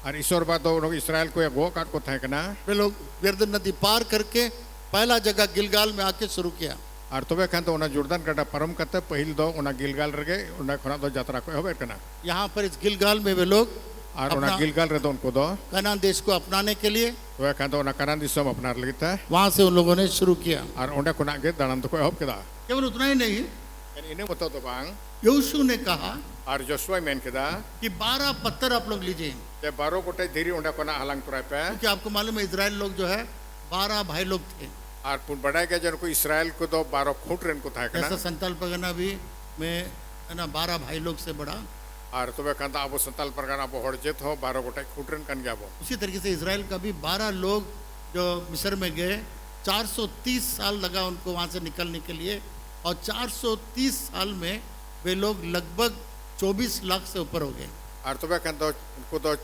ᱟᱨ ईश्वर बा दो उन इस्राएल को गो काट को थाहे कना वे लोग यर्दन नदी पार करके पहला जगह गिलगाल में आके शुरू किया। और तबे खान तो उना जोर्दान गड्ढा परम करते पहिल दो उना गिलगाल रगे उना खना दो यात्रा को होबे कना। यहाँ पर इस गिलगाल में वे लोग और उना गिलगाल रे दो उनको दो कनान देश को अपनाने के लिए तबे खान तो उना कनान दिसम अपनार लगित है वहां से उन लोगों ने शुरू किया। और उंडे कोना गे दानम तो को होब केदा। केवल उतना ही नहीं, इने बतो तो बांग यहोशू ने कहा और जोशुआ मेन केदा कि 12 पत्थर आप लोग लीजिए, ते 12 गोटे धीरी उंडे कोना हलांग पुराय पे। क्योंकि आपको मालूम है इजराइल लोग जो है 12 भाई लोग थे। और पुन बढ़ाए गए जन को इस्राएल को तो 12 फुट रेन को थाहे कना। ऐसा संताल परगना भी में है ना 12 भाई लोग से बड़ा। और तबे खान तो अब संताल परगना अब होड़जेत हो 12 गोटे फुट रेन कन गया वो। उसी तरीके से इजराइल का भी 12 लोग जो मिस्र में गए 430 साल लगा उनको वहां से निकलने के लिए, और 430 साल में वे लोग लगभग 24 लाख से ऊपर हो गए। और तबे खान तो उनको तो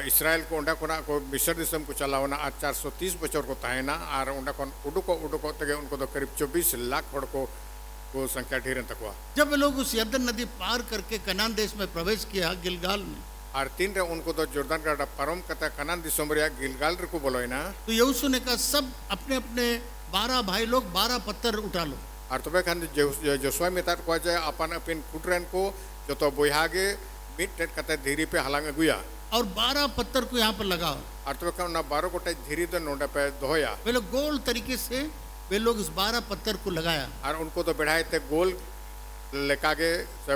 इस्राएल को उंडा कोना को मिस्र दिसम को चलावना आज 430 बचर को ताहेना और उंडा कोन उडुको तगे उनको तो करीब 24 लाख हड़ को संख्या ढेर तकवा। जब वे लोग उस यरदन नदी पार करके कनान देश में प्रवेश किया गिलगाल में, और तीन रे उनको तो जोर्दान गड्ढा परम कता कनान दिसम रे गिलगाल रे को बोलोइना। तो यहोशू ने कहा सब अपने अपने 12 भाई लोग 12 पत्थर उठा लो। और तबे खान जोशुआ मेतार को जाए अपन अपन फुटरेन को जो तो बोयागे मिट टेट कता धीरी पे हलांग अगुया और 12 पत्थर को यहाँ पर लगाओ। और तबे खान ना 12 गोटे धीरी तो नोंडे पे दोया। वे लोग गोल तरीके से वे लोग इस 12 पत्थर को लगाया और उनको तो बढ़ाए थे गोल लेकागे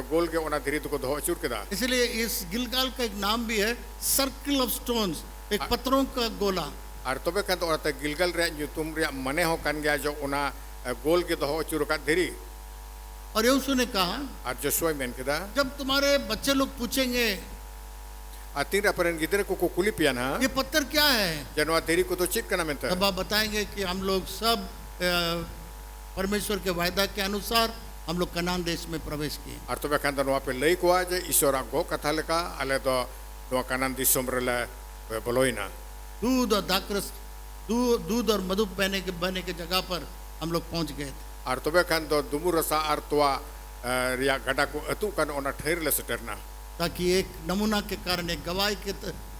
गोल के उना धीरी तो को धो चूर के दा। इसलिए इस गिलगाल का एक नाम भी है सर्कल ऑफ स्टोन्स, एक पत्थरों का गोला। और तबे खान तो उना गिलगाल रे ᱧᱩᱛᱩᱢ रे मने हो कन गया जो उना गोल के दो चूर का धीरी। और यहोशू ने कहा और जोशुआ मेन केदा जब तुम्हारे बच्चे लोग पूछेंगे तीन अपरेन गिदरे को कुली पियाना ये पत्थर क्या है, जनवा धीरी को तो चित करना में तब आप बताएंगे कि हम लोग सब परमेश्वर के वायदा के अनुसार हम लोग कनान देश में प्रवेश किए। और तबे खान तो नवा पे लई को जे ईश्वरा गो कथा लेका आले तो नवा कनान दिसम रेला बोलोइना। दूध और दाकरस दूध और मधु बहने के जगह पर हम लोग पहुंच गए थे। और तबे खान तो दुमु रसा और तोआ रिया गडा को अतु कन ओना ठहर ले सटरना, ताकि एक नमूना के कारण एक गवाही के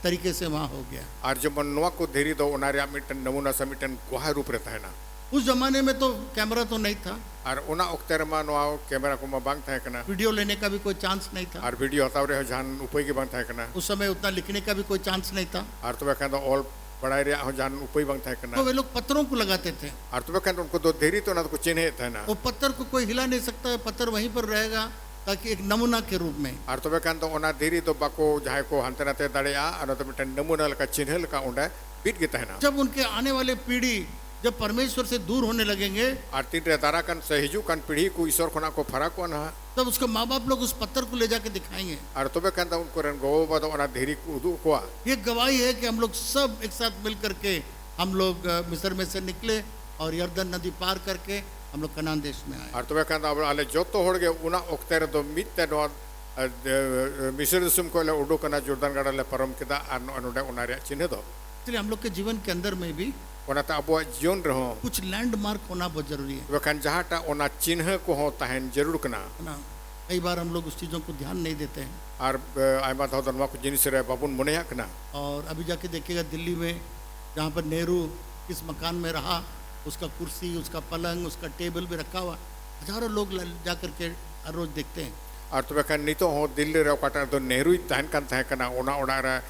तरीके से वहाँ हो गया। और जब नवा को धीरी दो ओना रिया मिटन नमूना समिटन गुहा रूप रहता है ना। उस जमाने में तो कैमरा तो नहीं था, और ओना ओक्तेर मा नवा कैमरा को मा बांग था कना, वीडियो लेने का भी कोई चांस नहीं था, और वीडियो हताव रे जान उपाय के बांग था कना। उस समय उतना लिखने का भी कोई चांस नहीं था। और तबे खान तो ऑल बड़ाई रे जान उपाय बांग था कना। तो वे लोग पत्थरों को लगाते थे। और तबे खान उनको तो धीरी तो ना तो चिन्ह था ना। वो पत्थर को कोई हिला नहीं सकता है, पत्थर वहीं पर रहेगा ताकि एक नमूना के रूप में। और तबे खान तो ओना धीरी तो बाको जहां को हंते नाते दड़िया और तो मिटन नमूना लका चिन्ह लका उंडा बीट गिता है ना। जब उनके आने वाले पीढ़ी जब परमेश्वर से दूर होने लगेंगे और तीन रे तारा कन सहजू कन पीढ़ी को ईश्वर खोना को फरक को ना, तब उसके माँ बाप लोग उस पत्थर को ले जाके दिखाएंगे। और तबे खान तो उनको रन गो बद ओना धीरी को उदु को ये गवाही है कि हम लोग सब एक साथ मिल करके हम लोग मिस्र में से निकले और यरदन नदी पार करके हम लोग कनान देश में आए। और तबे खान तो आले जोतो होड़ गे उना ओक्तेर तो मित्ते नो मिस्र दिसम को ले उडो कना जोर्दान गडा ले परम केदा और अनुडे ओना रे चिन्ह दो। इसलिए हम लोग के जीवन के अंदर में भी ओना ता अबो जीवन रहो कुछ लैंडमार्क होना बहुत जरूरी है वखान जहाटा ओना चिन्ह को हो ताहन जरूर कना ना। कई बार हम लोग उस चीज़ों को ध्यान नहीं देते हैं। और आयमा था तो नवा को जिनिस रे बाबुन मुनेया कना। और अभी जाके देखिएगा दिल्ली में जहाँ पर नेहरू इस मकान में रहा, उसका कुर्सी, उसका पलंग, उसका टेबल भी रखा हुआ, हजारों लोग जा करके हर रोज देखते हैं। और तबे खान नितो हो दिल्ली रे काटा तो नेहरू ताहन कन था कना ओना ओना रे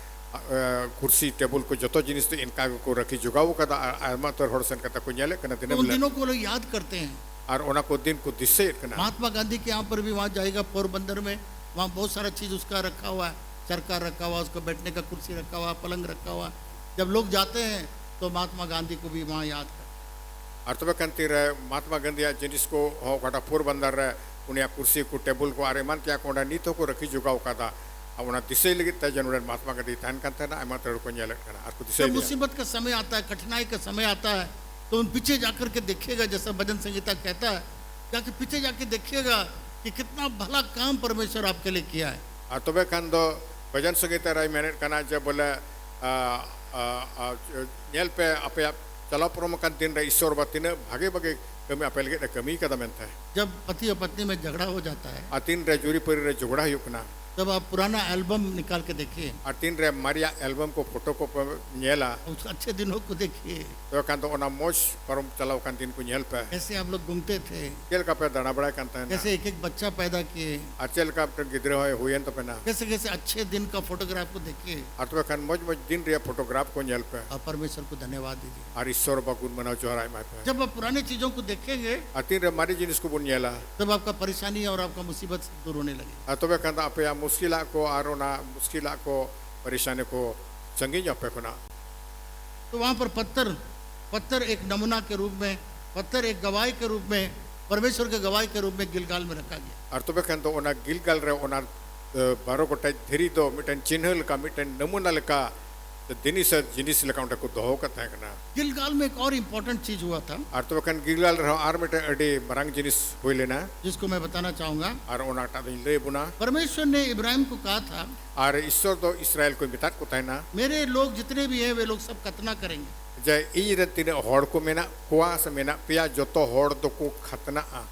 कुर्सी टेबल को जतो जिनिस तो इनका को रखी जुगाव कदा आयमा तो हड़सन कता को नेले कना दिन तो उन दिनों को लोग याद करते हैं। और ओना को दिन को दिसे कना। महात्मा गांधी के यहाँ पर भी वहाँ जाएगा पोरबंदर में, वहाँ बहुत सारा चीज़ उसका रखा हुआ है, चरखा रखा हुआ, उसको बैठने का कुर्सी रखा हुआ, पलंग रखा हुआ। जब लोग जाते हैं तो महात्मा गांधी को भी वहाँ याद करते हैं। और तबे खान तीर महात्मा गांधी जिनिस को हो काटा पोरबंदर रे उनिया कुर्सी को टेबल को आरे मान क्या कोडा नीतो को रखी जुगाव कदा ᱟᱨ ᱚᱱᱟ ᱫᱤᱥᱟᱹᱭ ᱞᱟᱹᱜᱤᱫ ᱛᱮ ᱡᱮ ᱱᱚᱰᱮ ᱢᱟᱦᱟᱛᱢᱟ ᱜᱟᱱᱫᱷᱤ ᱛᱟᱦᱮᱱ ᱠᱟᱱ ᱛᱟᱦᱮᱱᱟ ᱟᱭᱢᱟ ᱛᱟᱹᱨ ᱠᱚ ᱧᱮᱞᱮᱫ ᱠᱟᱱᱟ ᱟᱨ ᱠᱚ ᱫᱤᱥᱟᱹᱭ जब ᱞᱮᱭᱟ मुसीबत का समय आता है, कठिनाई का समय आता है, तो उन पीछे जाकर के देखिएगा, जैसा भजन संगीता कहता है, जाके पीछे जाके देखिएगा कि कितना भला काम परमेश्वर आपके लिए किया है। ᱟᱨ ᱛᱚᱵᱮ ᱠᱷᱟᱱ ᱫᱚ ᱵᱷᱚᱡᱚᱱ ᱥᱚᱝᱜᱤᱛᱟ ᱨᱮ ᱢᱮᱱᱮᱫ ᱠᱟᱱᱟ ᱡᱮ ᱵᱚᱞᱮ ᱧᱮᱞ ᱯᱮ ᱟᱯᱮᱭᱟᱜ ᱪᱟᱞᱟᱣ ᱯᱟᱨᱚᱢ ᱟᱠᱟᱱ ᱫᱤᱱ ᱨᱮ ᱤᱥᱥᱚᱨ ᱵᱟ ᱛᱤᱱᱟᱹᱜ ᱵᱷᱟᱜᱮ ᱵᱷᱟᱜᱮ ᱠᱟᱹᱢᱤ ᱟᱯᱮ ᱞᱟᱹᱜᱤᱫ ᱮ ᱠᱟᱹᱢᱤ ᱠᱟᱫᱟ ᱢᱮᱱᱛᱮ जब पति और पत्नी में झगड़ा हो जाता है, ᱟᱨ ᱛᱤᱱ ᱨᱮ ᱡᱩᱨᱤ ᱯᱟᱹᱨᱤ ᱨᱮ ᱡᱷᱚᱜᱲᱟ ᱦᱩᱭᱩᱜ ᱠᱟᱱᱟ तब आप पुराना एल्बम निकाल के देखिए, ᱟᱨ ᱛᱤᱱ ᱨᱮ ᱢᱟᱨᱮᱭᱟᱜ एल्बम को फोटो को पे ᱧᱮᱞᱟ उस अच्छे दिनों को देखिए, ᱛᱚᱵᱮ ᱠᱷᱟᱱ ᱫᱚ ᱚᱱᱟ ᱢᱚᱡᱽ ᱯᱟᱨᱚᱢ ᱪᱟᱞᱟᱣ ᱟᱠᱟᱱ ᱫᱤᱱ ᱠᱚ ᱧᱮᱞ ᱯᱮ कैसे आप लोग घूमते थे, ᱪᱮᱫ ᱞᱮᱠᱟ ᱯᱮ ᱫᱟᱬᱟ ᱵᱟᱲᱟᱭ ᱠᱟᱱ ᱛᱟᱦᱮᱱᱟ कैसे एक एक बच्चा पैदा किए, ᱟᱨ ᱪᱮᱫ ᱞᱮᱠᱟ ᱢᱤᱫᱴᱮᱱ ᱜᱤᱫᱽᱨᱟᱹ ᱦᱚᱸᱭ ᱦᱩᱭᱮᱱ ᱛᱟᱯᱮᱱᱟ कैसे कैसे अच्छे दिन का फोटोग्राफ को देखिए ᱟᱨ ᱛᱚᱵᱮ ᱠᱷᱟᱱ ᱢᱚᱡᱽ ᱢᱚᱡᱽ ᱫᱤᱱ ᱨᱮᱭᱟᱜ ᱯᱷᱳᱴᱳᱜᱨᱟᱯ ᱠᱚ ᱧᱮᱞ ᱯᱮ और परमेश्वर को धन्यवाद दीजिए। ᱟᱨ ᱤᱥᱥᱚᱨ ᱵᱟ ᱜᱩᱱ ᱢᱟᱱᱟᱣ ᱡᱚᱦᱟᱨ ᱟᱭᱢᱟᱭ ᱯᱮ जब आप पुरानी चीजों को देखेंगे, ᱟᱨ ᱛᱤᱱ ᱨᱮ ᱢᱟᱨᱮ ᱡᱤᱱᱤᱥ ᱠᱚᱵᱚᱱ ᱧᱮᱞᱟ तब आपका परेशानी और आपका मुसीबत दूर होने लगे। ᱟᱨ ᱛᱚᱵᱮ ᱠᱷᱟᱱ ᱫᱚ ᱟᱯᱮᱭᱟᱜ ᱢᱩᱥᱠᱤᱞᱟᱜ ᱠᱚ ᱟᱨ ᱚᱱᱟ ᱢᱩᱥᱠᱤᱞᱟᱜ ᱠᱚ ᱯᱟᱨᱤᱥᱟᱱᱤ ᱠᱚ ᱥᱟᱺᱜᱤᱧ ᱟᱯᱮ ᱠᱷᱚᱱᱟᱜ तो वहां पर पत्थर एक नमूना के रूप में, पत्थर एक गवाही के रूप में, परमेश्वर के गवाही के रूप में गिलगाल में रखा गया। ᱟᱨ ᱛᱚᱵᱮ ᱠᱷᱟᱱ ᱫᱚ ᱚᱱᱟ ᱜᱤᱞᱜᱟᱞ ᱨᱮ ᱚᱱᱟ 12 ᱜᱚᱴᱮᱡ ᱫᱷᱤᱨᱤ ᱫᱚ ᱢᱤᱫᱴᱮᱱ ᱪᱤᱱᱦᱟᱹ ᱞᱮᱠᱟ ᱢᱤᱫᱴᱮᱱ ᱱᱟᱢᱩᱱᱟ ᱞᱮᱠᱟ जिनिस लेका उनका को दोहो का तहकना गिलगाल में एक और इम्पोर्टेंट चीज हुआ था, और तो बकन गिलगाल रहो आर मेटे अडी मरंग जिनिस हुई लेना जिसको मैं बताना चाहूंगा। और ओना टा दिन ले बुना परमेश्वर ने इब्राहिम को कहा था, और ईश्वर तो इस्राएल को मितात को तहना मेरे लोग जितने भी हैं वे लोग सब कतना करेंगे। जय ई रे तिने होड़ को मेना कुआ से मेना पिया जोतो होड़ तो को खतना आ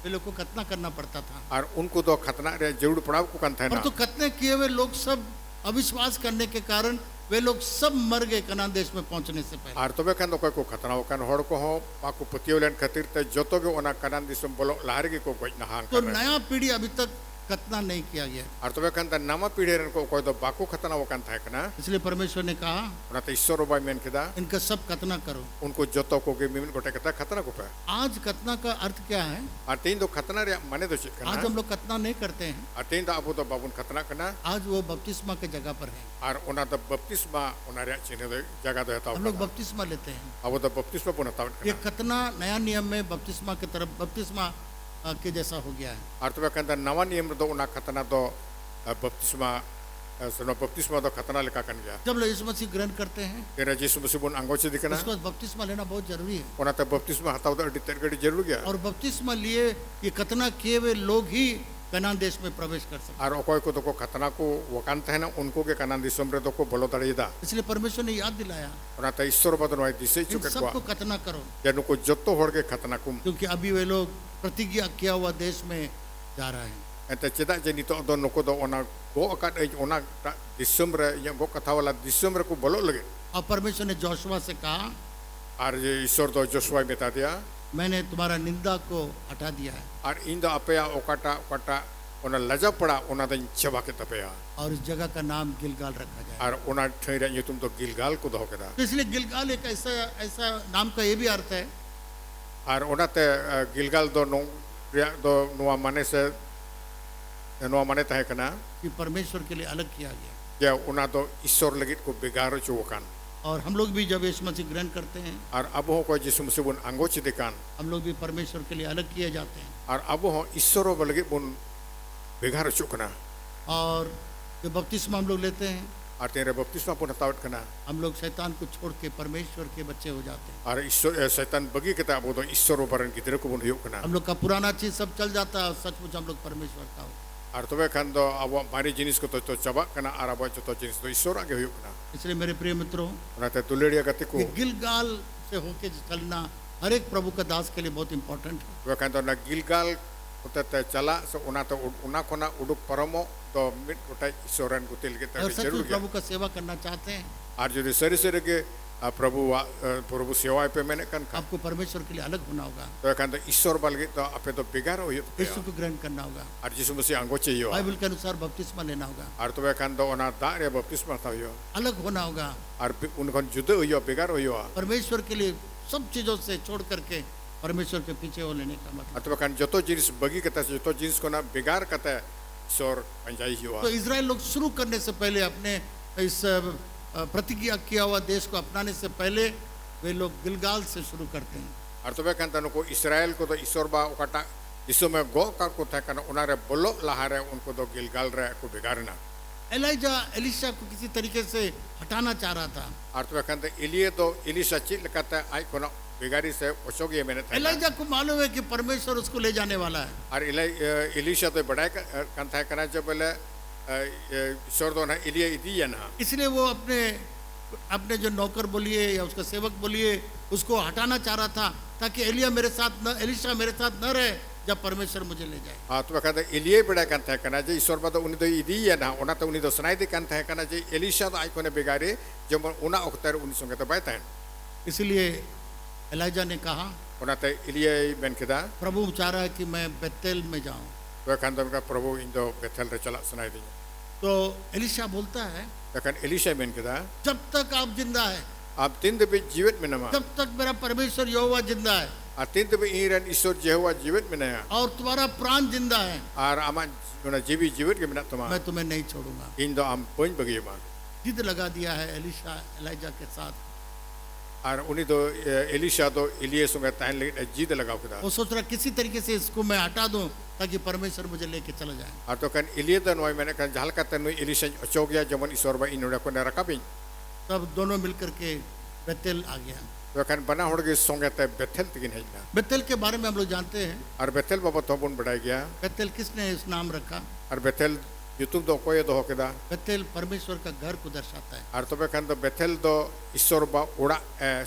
वे लोग को कतना करना पड़ता था, और उनको तो खतना रे जरूर पड़ाव को कन और तहना तो कतने किए हुए लोग सब अविश्वास करने के कारण वे लोग सब मर गए कनान देश में पहुंचने से पहले। और तबे कन को खतना कन होड़ को हो पाको पतियोलन खातिर ते जोतो के ओना कनान दिसम बोलो लहरगी को गोज नहान तो नया पीढ़ी अभी तक कतना नहीं किया गया, और तबे कन त नवा पीढ़ी रन को कोई तो बाको खतना वकन था कना इसलिए परमेश्वर ने कहा ओना ते ईश्वर बाय मेन केदा इनका सब कतना करो। उनको जोतो को के मिमिन गोटे कता खतना को पे आज कतना का अर्थ क्या है? और तीन तो खतना रे माने तो चित आज कना हम लोग कतना नहीं करते हैं, और तीन तो अबो तो बाबुन खतना कना आज वो बपतिस्मा के जगह पर है। और ओना तो बपतिस्मा ओना रे चिन्ह दे जगह दे हम लोग हता बपतिस्मा लेते हैं। अबो तो बपतिस्मा पुन हता ये कतना नया नियम में बपतिस्मा की तरफ बपतिस्मा के जैसा हो गया है। और तबे कन नवा नियम दो ओना खतना दो बपतिस्मा सुनो बपतिस्मा तो खतना लेका कन गया जब लोग यीशु मसीह ग्रहण करते हैं, तेरा यीशु मसीह बुन अंगो से दिखना उसके बाद बपतिस्मा लेना बहुत जरूरी है। ओना तो बपतिस्मा हता उधर अडी तेरगड़ी जरूर गया और बपतिस्मा लिए ये कतना किए हुए लोग ही कनान देश में प्रवेश कर सकते और अकोय को तो को खतना को वकान है ना उनको के कनान दिसम रे तो को बोलो तड़ीदा हैं। इसलिए परमेश्वर ने याद दिलाया, ओना तो ईश्वर बदन वाई दिसे इन चुके सबको को कतना करो, जनु को जत्तो होड़ के खतना कुम क्योंकि अभी वे लोग प्रतिज्ञा किया हुआ देश में जा रहे हैं। एते चेदा जे नितो दो नको दो ओना गो अकाट एज ओना दिसम रे या गो कथा वाला दिसम रे को बोलो लगे और परमेश्वर ने जोशुआ से कहा, और ये ईश्वर तो जोशुआ बता दिया मैंने तुम्हारा निंदा को हटा दिया है और इन दो अपया ओकाटा ओकाटा ओना लजा पड़ा ओना दन चबा के तपया और इस जगह का नाम गिलगाल रखा जाए। और ओना ठई रे तुम तो गिलगाल को दो केदा तो इसलिए गिलगाल एक ऐसा ऐसा नाम का ये भी अर्थ है और ओनाते गिलगाल दो नो रिया दो नुआ माने से नुआ माने तहे कना कि परमेश्वर के लिए अलग किया गया। जे ओना तो ईश्वर लगित को बिगाड़ चुवकान और हम लोग भी जब यीशु मसीह ग्रहण करते हैं, और अब हो को यीशु मसीह बुन अंगो चिदिकान हम लोग भी परमेश्वर के लिए अलग किए जाते हैं। और अब हो ईश्वर लगित बुन बिगाड़ चुकना और जो बपतिस्मा हम लोग लेते हैं, और तेरे बपतिस्मा पुन हतावट कना हम लोग शैतान को छोड़ के परमेश्वर के बच्चे हो जाते हैं। और ईश्वर शैतान बगी के अब तो ईश्वर बरन गिदरे को बुन हुयो कना हम लोग का पुराना चीज सब चल जाता है और सचमुच हम लोग परमेश्वर का हो। और तबे खान दो अब मारी जिनिस को तो चबा कना और अब जो जिनिस तो ईश्वर आगे हुयो कना इसलिए मेरे प्रिय मित्रों, ओनाते दुलेड़िया गति को ये गिलगाल से होके चलना हर एक प्रभु का दास के लिए बहुत इंपॉर्टेंट है। तबे खान तो ना गिलगाल होते चला सो ओना तो ओना कोना उडुक परमो तो मिट गोटा ईश्वरन को तिल के और जरूर सचमुच गया प्रभु का सेवा करना चाहते हैं, और जो सरी सरी के प्रभु सेवा पे मैंने कन खा आपको परमेश्वर के लिए अलग होना होगा, तो खान तो ईश्वर बल तो आपे तो बिगाड़ हो यीशु को ग्रहण करना होगा, और यीशु मसीह अंगो चाहिए बाइबल के अनुसार बपतिस्मा लेना होगा, और तो खान तो ओना दा रे बपतिस्मा था हुयो अलग होना होगा, और उनको जुदे हुयो बिगाड़ हुयो परमेश्वर के लिए सब चीजों से छोड़ करके परमेश्वर के पीछे हो लेने का मतलब। और तो खान जतो जिनिस बगी कता जतो जिनिस को ना बिगाड़ कता ईश्वर पंजाई हुआ तो इजराइल लोग शुरू करने से पहले अपने इस प्रतिज्ञा किया हुआ देश को अपनाने से पहले वे लोग गिलगाल से शुरू करते हैं। और तबे खान तनु को इस्राएल को तो ईश्वर बा ओकाटा इसो में गो का को था कना ओना रे बोलो लहारे उनको तो गिलगाल रे को बिगाड़ना एलाइजा एलिशा को किसी तरीके से हटाना चाह रहा था। और तो कहते इलिये तो इलिशा चित लगाता आई कोना बिगाड़ी से ओशोगी मैंने था एलाइजा को मालूम है कि परमेश्वर उसको ले जाने वाला है। और इलिशा तो बड़ा कंथा है करना जब बोले ईश्वर तो ना इलिये इदी है ना इसलिए वो अपने अपने जो नौकर बोलिए या उसका सेवक बोलिए उसको हटाना चाह रहा था ताकि एलिशा मेरे साथ न रहे जब परमेश्वर मुझे ले जाए। हाँ तो कहते इलिये बड़ा कंथा है करना जो ईश्वर बात उन्हीं तो इदी है ना उन्हें तो उन्हीं तो सुनाई दे कंथा है करना जो एलिशा तो आई कोने बिगाड़ी जब उन्हें उखतर उन्हीं संगे तो बैठा है इसलिए एलाइजा ने कहा उन्हें तो इलिये बन के था प्रभु चाह रहा है कि मैं बेतेल में जाऊं। तो कहते उनका प्रभु इन दो बेथेल रे चला सुनाई दी तो एलिशा बोलता है लेकिन एलिशा बन के था जब तक आप जिंदा है आप तीन दबे जीवित में नमा तब तक मेरा परमेश्वर यहोवा जिंदा है और तीन दबे ईरन ईश्वर जेहुआ जीवित में नया और तुम्हारा प्राण जिंदा है और आमा उन्हें जीवी जीवित के बिना तुम्हारा मैं तुम्हें नहीं छोड़ूंगा। इन दो आम पोइन बगी मां जिद लगा दिया है एलिशा एलाइजा के साथ। और उन्हीं तो एलिशा तो इलिये संगे तान लेकिन जीद लगाओ के था वो सोच रहा किसी तरीके से इसको मैं हटा दूं ताकि परमेश्वर मुझे लेके चला जाए। और तो कन इलिये तो नॉय मैंने कन जहाल का तनु एलिशा अचो गया जमन ईश्वर बा इन उड़ा को ने रखा भी तब दोनों मिलकर के बेतेल आ गया। तो कन बना होड़ के संगे ते बेथेल तकिन है ना बेतेल के बारे में हम लोग जानते हैं। और बेथेल बाबा तो बुन बढ़ाई गया बेतेल किसने इस नाम रखा? और बेथेल यूट्यूब दो कोई दो के दा बेतेल परमेश्वर का घर को दर्शाता है। और तो कन तो बेथेल दो ईश्वर बा उड़ा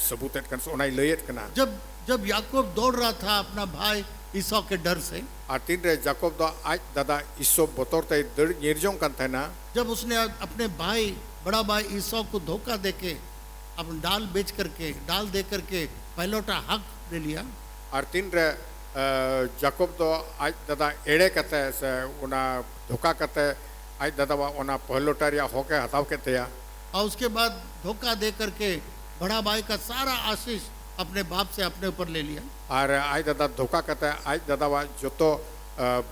सबूत कन सोनाई लेयत कना जब याकूब दौड़ रहा था अपना भाई ईसौ के डर से और तीन रे जाकोब दो आज दादा ईसो बतौर ते दड़ निर्जों कन था ना जब उसने अपने भाई बड़ा भाई ईसौ को धोखा देके अपन डाल दे करके पहलौटा हक दे लिया। और तीन रे जाकोब दो आज दादा एड़े कते से उना धोखा कते आज दादा वा उना पहलोटारिया होके हटाव के तया और उसके बाद धोखा दे करके बड़ा भाई का सारा आशीष अपने बाप से अपने ऊपर ले लिया। और आज दादा धोखा कते आज दादा वा जो तो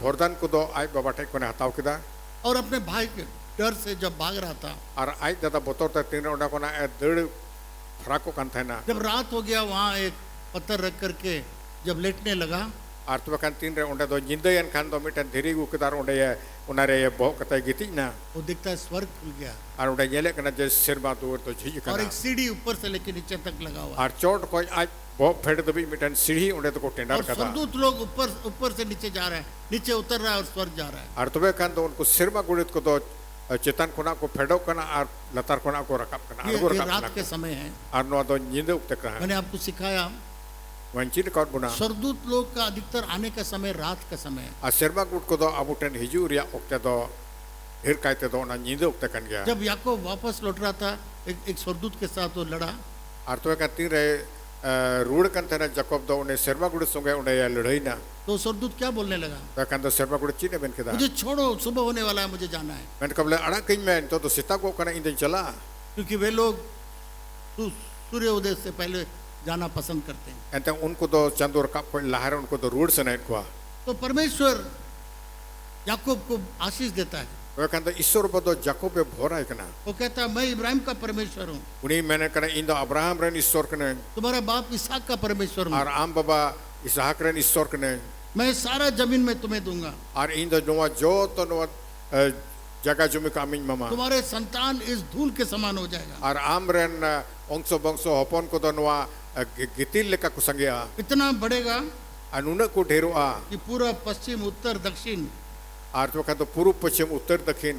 भोरदान को दो आज बाबा टेक को ने हटाव के दा और अपने भाई के डर से जब भाग रहा था और आज दादा बतौर ते तीन उना को ना दड़ फराको कन था ना जब रात हो गया वहाँ एक पत्थर रख करके जब लेटने लगा और तो कन तीन रे उन्हें दो जिंदयन खान दो मिटन धीरे गुकदार उन्हें उनारे बहुत कते गीती ना वो दिखता है स्वर्ग खुल गया और उन्हें येले कना जैसे सिरमा दूर तो झीझ और कना एक सीढ़ी ऊपर से लेके नीचे तक लगा हुआ और चोट कोई आज बहुत फेड़ दबी मिटन सीढ़ी उन्हें तो को टेंडर और कदा स्वर्गदूत लोग ऊपर से नीचे जा रहे हैं नीचे उतर रहा है और स्वर्ग जा रहा है। और तो खान तो उनको सिरमा गुड़ित को तो चेतन कोना को फेडो कना और लतार कोना को रकाब कना ये अरगो रकाब रात कना के समय है। और नो तो नींद उठते कहा मैंने आपको सिखाया वंचित कौन बुना स्वर्गदूत लोग का अधिकतर आने का समय रात का समय है। और सिरमा गुड़ को तो अब उठन हिजूर या उठते तो ढेर कहते तो ना नींद उठते कन गया जब याकूब वापस लौट रहा था एक स्वर्गदूत के साथ वो लड़ा और तो कहती रहे रूढ़ कन थे ना जकोब दो उन्हें सिरमा गुड़ संगे उन्हें या लड़ाई ना तो स्वर्गदूत क्या बोलने लगा? तो कहते तो सिरमा गुड़ चीने बन के दा मुझे छोड़ो सुबह होने वाला है मुझे जाना है। मैंने कबले अड़ा कहीं मैं तो सीता को कना इंदन चला क्योंकि वे लोग सूर्य उदय से पहले जाना पसंद करते हैं। एंते उनको तो चंदूर का कोई लहर उनको तो रूढ़ से नहीं हुआ तो परमेश्वर याकूब को आशीष देता है। वे कहते ईश्वर बदो जाकोब पे भोरा है कना वो कहता है मैं इब्राहिम का परमेश्वर हूँ उन्हीं मैंने कना इंदो अब्राहम रन ईश्वर कने तुम्हारा बाप इसहाक का परमेश्वर हूँ और आम बाबा इसहाक रन ईश्वर कने मैं सारा जमीन में तुम्हें दूंगा और इंदो नोवा जो तो नोवा जगह जुमी का अमीन मामा तुम्हारे संतान इस धूल के समान हो जाएगा और आम रन अंशो बंशो हपन को तो नोवा गितिल लेका कुसंगिया इतना बढ़ेगा अनुन को ढेरो आ कि पूरा पश्चिम उत्तर दक्षिण और तो कहते पूर्व पश्चिम उत्तर दक्षिण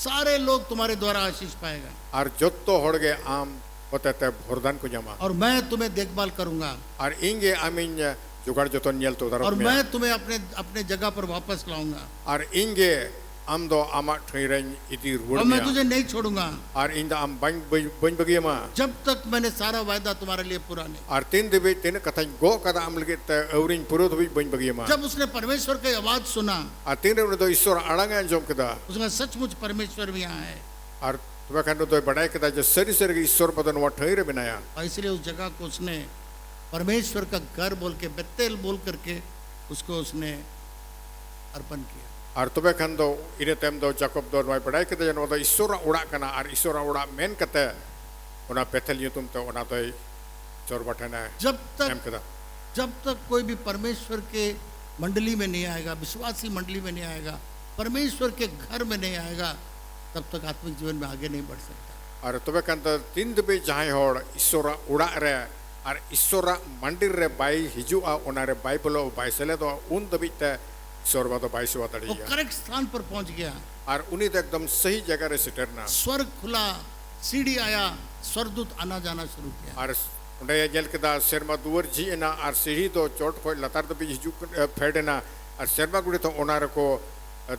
सारे लोग तुम्हारे द्वारा आशीष पाएगा और जोतो होड़ गए आम होते थे भोरदान को जमा और मैं तुम्हें देखभाल करूंगा और इंगे अमीन जुगाड़ जो तो नियल तो और मैं तुम्हें अपने जगह पर वापस लाऊंगा और इंगे आम दो आमा ठहरन इति रूढ़ और मैं तुझे नहीं छोड़ूंगा और इन आम बन बन बगिए मा जब तक मैंने सारा वायदा तुम्हारे लिए पूरा नहीं। और तीन दिवे तीन कथा गो कदा आम लगे ते औरिन पुरो तो भी बन बगिए मा जब उसने परमेश्वर की आवाज सुना और तीन रे तो ईश्वर अड़ंगे अंजम कदा उसने सचमुच परमेश्वर भी यहाँ है और तुम्हें कहने तो बड़ाई कदा जो सरी सरी ईश्वर बदन वो ठहरे बनाया और इसलिए उस जगह को उसने परमेश्वर का घर बोल के बेतेल बोल करके उसको उसने अर्पण किया। और तुम्हें कहन दो इन्हें तम दो जाकोब दो नवाई बड़ाई कदा जन वो तो ईश्वर उड़ा कना और ईश्वर उड़ा मेन कते उना बेथेल यू तुम तो उना तो चोर बटना है जब एम कदा तक कोई भी परमेश्वर के मंडली में नहीं आएगा विश्वासी मंडली में नहीं आएगा परमेश्वर के घर में नहीं आएगा तब तक आत्मिक जीवन में आगे नहीं बढ़ सकता। और तबे खान तो तीन दबे जहां होड़ ईश्वर उड़ा रे और ईश्वर मंदिर रे बाई हिजुआ ओनारे बाई बोलो बाई सेले तो उन दबी ते ईश्वर बा तो बाई से वो वातड़िया करेक्ट स्थान पर पहुंच गया, और उन्हीं तो एकदम सही जगह रे सिटरना स्वर्ग खुला, सीढ़ी आया, स्वर्गदूत आना जाना शुरू किया। और उन्हें जल के दा शर्मा दुवर जी ना और सीढ़ी तो चोट को लतार दबी हिजु फेडना और शर्मा गुड़ी तो ओनारे को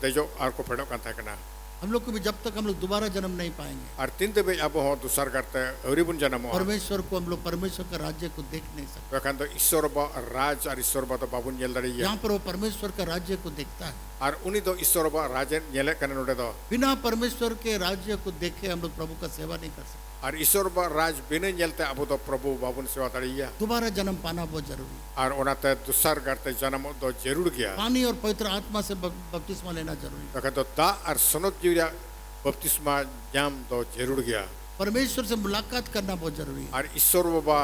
देजो और को फेडो कांता करना। हम लोग को भी जब तक हम लोग दोबारा जन्म नहीं पाएंगे, और तीन दबे अब हो दूसर करते अरिबुन जन्म हो परमेश्वर को हम लोग परमेश्वर का राज्य को देख नहीं सकते। तो खान तो ईश्वर बा राज और ईश्वर बा तो बाबुन जल दड़ी यहाँ पर वो परमेश्वर का राज्य को देखता है। और उन्हीं तो ईश्वर बा राजन जले कने नोडे तो बिना परमेश्वर के राज्य को देखे हम लोग प्रभु का सेवा नहीं कर सकते। और ईश्वर बा राज बिने जलते अब तो प्रभु बाबुन सेवा तड़िया दोबारा जन्म पाना बहुत जरूरी है। और ओनाते दूसर करते जन्म तो जरूर गया पानी और पवित्र आत्मा से बपतिस्मा लेना जरूरी है। तो कहते दा और सनत जीविया बपतिस्मा जाम तो जरूर गया परमेश्वर से मुलाकात करना बहुत जरूरी है। और ईश्वर बाबा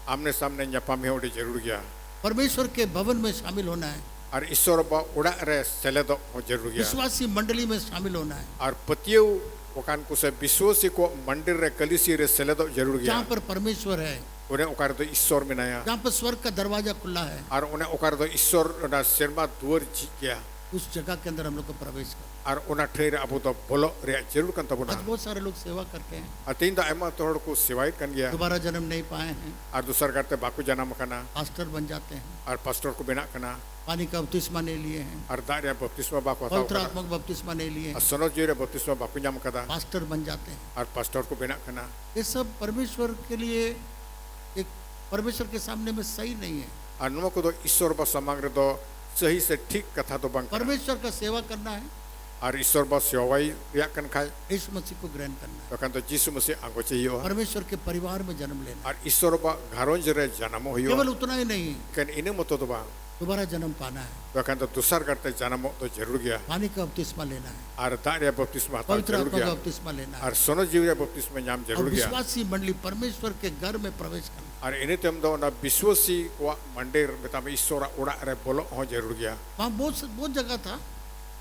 आमने सामने न्यापामी होड़े जरूर गया परमेश्वर के भवन में शामिल होना है, और ईश्वर बाबा उड़ा रे सेले तो जरूर गया विश्वासी मंडली में शामिल होना है, और पतियो ओकान को से विश्वासी को मंदिर रे कलिसी रे सेले तो जरूर गया जहाँ पर परमेश्वर है, उन्हें ओकार तो ईश्वर में नया जहाँ पर स्वर्ग का दरवाजा खुला है, और उन्हें ओकार तो ईश्वर ना शर्मा दुवर जी गया उस जगह के अंदर हम लोग को प्रवेश कर। और उन्हें ठेर अब तो बोलो रे जरूर कंता बुना आज बहुत सारे लोग सेवा करते हैं, अतीन तो एमा तोड़ को सिवाय कन गया दोबारा जन्म नहीं पाए हैं, और दूसर करते बाकू जन्म कना पास्टर बन जाते हैं, और पास्टर को बिना कना पानी का बपतिस्मा नहीं लिए हैं, और दारिया बपतिस्मा बाकू पवित्र हताओ आत्मा का बपतिस्मा नहीं लिए और हैं, सनो जी रे बपतिस्मा बाकू जाम कदा पास्टर बन जाते हैं। और पास्टर को बिना कना ये सब परमेश्वर के लिए एक परमेश्वर के सामने में सही नहीं है। और नुमा को तो ईश्वर बा समांग रे तो सही से ठीक कथा तो बंग परमेश्वर का सेवा करना है, और ईश्वर बा सेवाई रिया कन खाए यीशु मसीह को ग्रहण करना है, तो कन तो जीसु मसीह आंगो चाहिए परमेश्वर के परिवार में जन्म लेना है। और ईश्वर बा घरों जरे जन्म होयो केवल उतना ही नहीं, कन इने मतो तो बा दोबारा जन्म पाना है, तो कन तो दूसर करते जन्म तो जरूर गया पानी का बपतिस्मा लेना है, और दारिया बपतिस्मा हताओ पवित्र जरूर आत्मा का गया बपतिस्मा लेना है, और सोनो जीविया बपतिस्मा जाम और जरूर गया विश्वासी मंडली परमेश्वर के घर में प्रवेश करना। और इन्हें तम दो ना विश्वासी को मंदिर बेता में ईश्वर उड़ा रे बोलो हो जरूर गया वहाँ बहुत जगह था,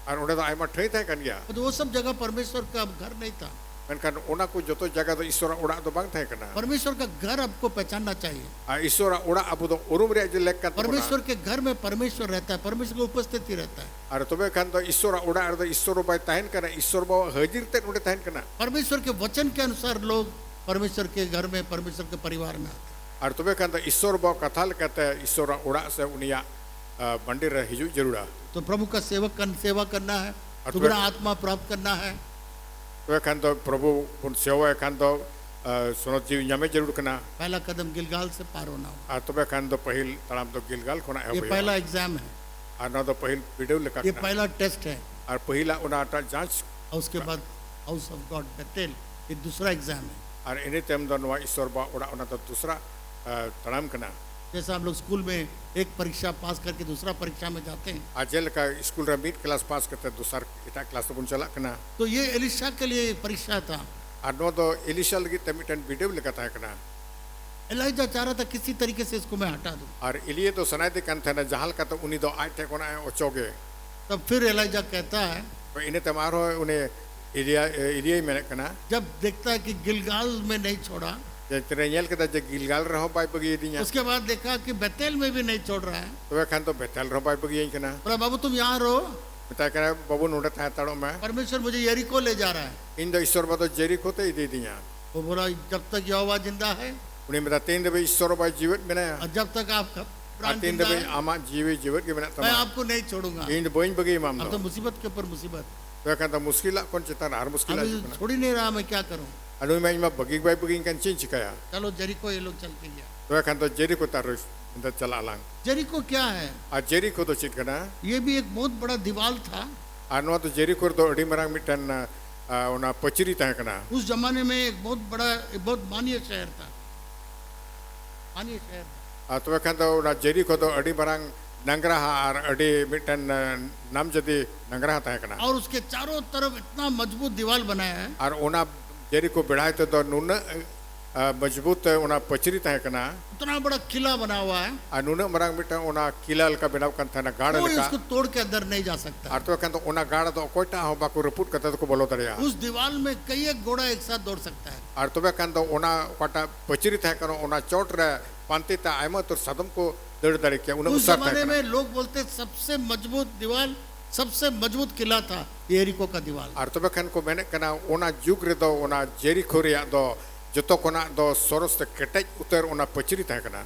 और उन्हें तो आयमा ठई था कन गया तो वो सब जगह परमेश्वर का घर नहीं था। मेनखान ओना को जो तो जगह तो ईश्वर उड़ा तो बांग था कना परमेश्वर का घर आपको पहचानना चाहिए। और ईश्वर उड़ा अब तो उरुम रे जो लेक का परमेश्वर के घर में परमेश्वर रहता है, परमेश्वर की उपस्थिति रहता है। और तबे खान तो ईश्वर उड़ा और ईश्वर बाय तहन कना ईश्वर बा हाजिर ते उड़े तहन कना परमेश्वर के वचन के अनुसार लोग परमेश्वर के घर में, परमेश्वर के परिवार में आते हैं। और तबे खान तो ईश्वर बा कथाल कहते ईश्वर उड़ा से उनिया मंदिर रे हिजु जरूरा तो प्रभु का सेवा करना है, दुगना आत्मा प्राप्त करना है। तबे खान तो प्रभु उन सेवा खान तो सुनत जीव न्यामे जरूर कना पहला कदम गिलगाल से पार होना हो, और तबे खान तो पहिल तड़ाम तो गिलगाल कोना ये पहला एग्जाम है, और ना तो पहिल वीडियो लेका ये पहला टेस्ट है, और पहिला उना जांच और उसके बाद हाउस ऑफ गॉड बेतेल ये दूसरा एग्जाम है। और इन्हें तेम दो नवा ईश्वर बा उड़ा उना तो दूसरा तड़ाम कना जैसा हम लोग स्कूल में एक परीक्षा पास करके दूसरा परीक्षा में जाते हैं, आजेल का स्कूल रे मीट क्लास पास करते दूसरा इटा क्लास तो बुन चला कना तो ये एलिशा के लिए परीक्षा था। और नो तो एलिशा लगी तमिटन वीडियो लेका था कना एलाइजा चाह रहा था किसी तरीके से इसको मैं हटा दूं, और इलिए तो सनाय दे कन था ना जहाल का तो उन्हीं तो आए थे कोना ओचोगे तब फिर एलाइजा कहता है, तो इन्हें तमारो उन्हें इलिया मैंने कना जब देखता है कि गिलगाल में नहीं छोड़ा, तेरे यल के जे गिलगाल रहो पाई पगी दिया उसके बाद देखा कि बेतेल में भी नहीं छोड़ रहा है। तो वे खान तो बेतल रहो पाई पगी यही कना बोला बाबू तुम यहाँ रहो, बता कना बाबू नोड़े था तड़ो में परमेश्वर मुझे यरीको ले जा रहा है। इन दो ईश्वर बा तो जेरी खोते ही दे दिया वो बोला जब तक यहोवा जिंदा है उन्हें बता तीन दबे ईश्वर बा जीवित में ना और जब तक आपका प्राण तीन जिंदा दबे है आमा जीवित के बिना मैं तमाम आपको नहीं छोड़ूंगा। इन बोइन बगी माम अब दो तो मुसीबत के ऊपर मुसीबत, तो कहता मुश्किल कौन चिता हर मुश्किल अभी छोड़ ही नहीं रहा, मैं क्या करूं। अनु मैं इमा बगी बाई बगी कन चिन चिकाया चलो जेरिको ये लोग चल के गया। तो कहता जेरी को तारो इंदा चला लांग जेरिको क्या है? आ जेरी को तो चिकना ये भी एक बहुत बड़ा दीवार था। आनो तो जेरी को तो अड़ी मरांग मिटन उना पचरी ता कना उस जमाने में एक बहुत बड़ा, एक बहुत मान्य शहर था, मान्य शहर था। आ तो कहता उना जेरी को तो अड़ी मरांग नंगरा और अड़ी मिटन नाम जदी नंगरा ता कना और उसके चारों तरफ इतना मजबूत दीवार बनाया है, और उना जेरी को बढ़ाए तो नून मजबूत ओना पचरी तहे कना उतना बड़ा किला बना हुआ है, आ नुना मरांग मिटा ओना किला लका बेनाव कन थाना गाड़ कोई लका उसको तोड़ के अंदर नहीं जा सकता। आर तो कन तो ओना गाड़ तो कोइटा हो बाको रिपोर्ट कते तो को बोलो दरिया उस दीवार में कई एक घोड़ा एक साथ दौड़ सकता है। आर तो कन तो ओना कोटा पचरी तहे कनो ओना चोट रे पांति ता आयमा तो सदम को दड़ दड़े के उना उस उसर जमाने तहे में लोग बोलते सबसे मजबूत दीवार, सबसे मजबूत किला था यरीको का दीवार। आर तो कन को मेने कना ओना जुग रे दो ओना जेरिको रिया दो जतो कोना दो सोरस ते केटेज उतर ओना पचरी तहे कना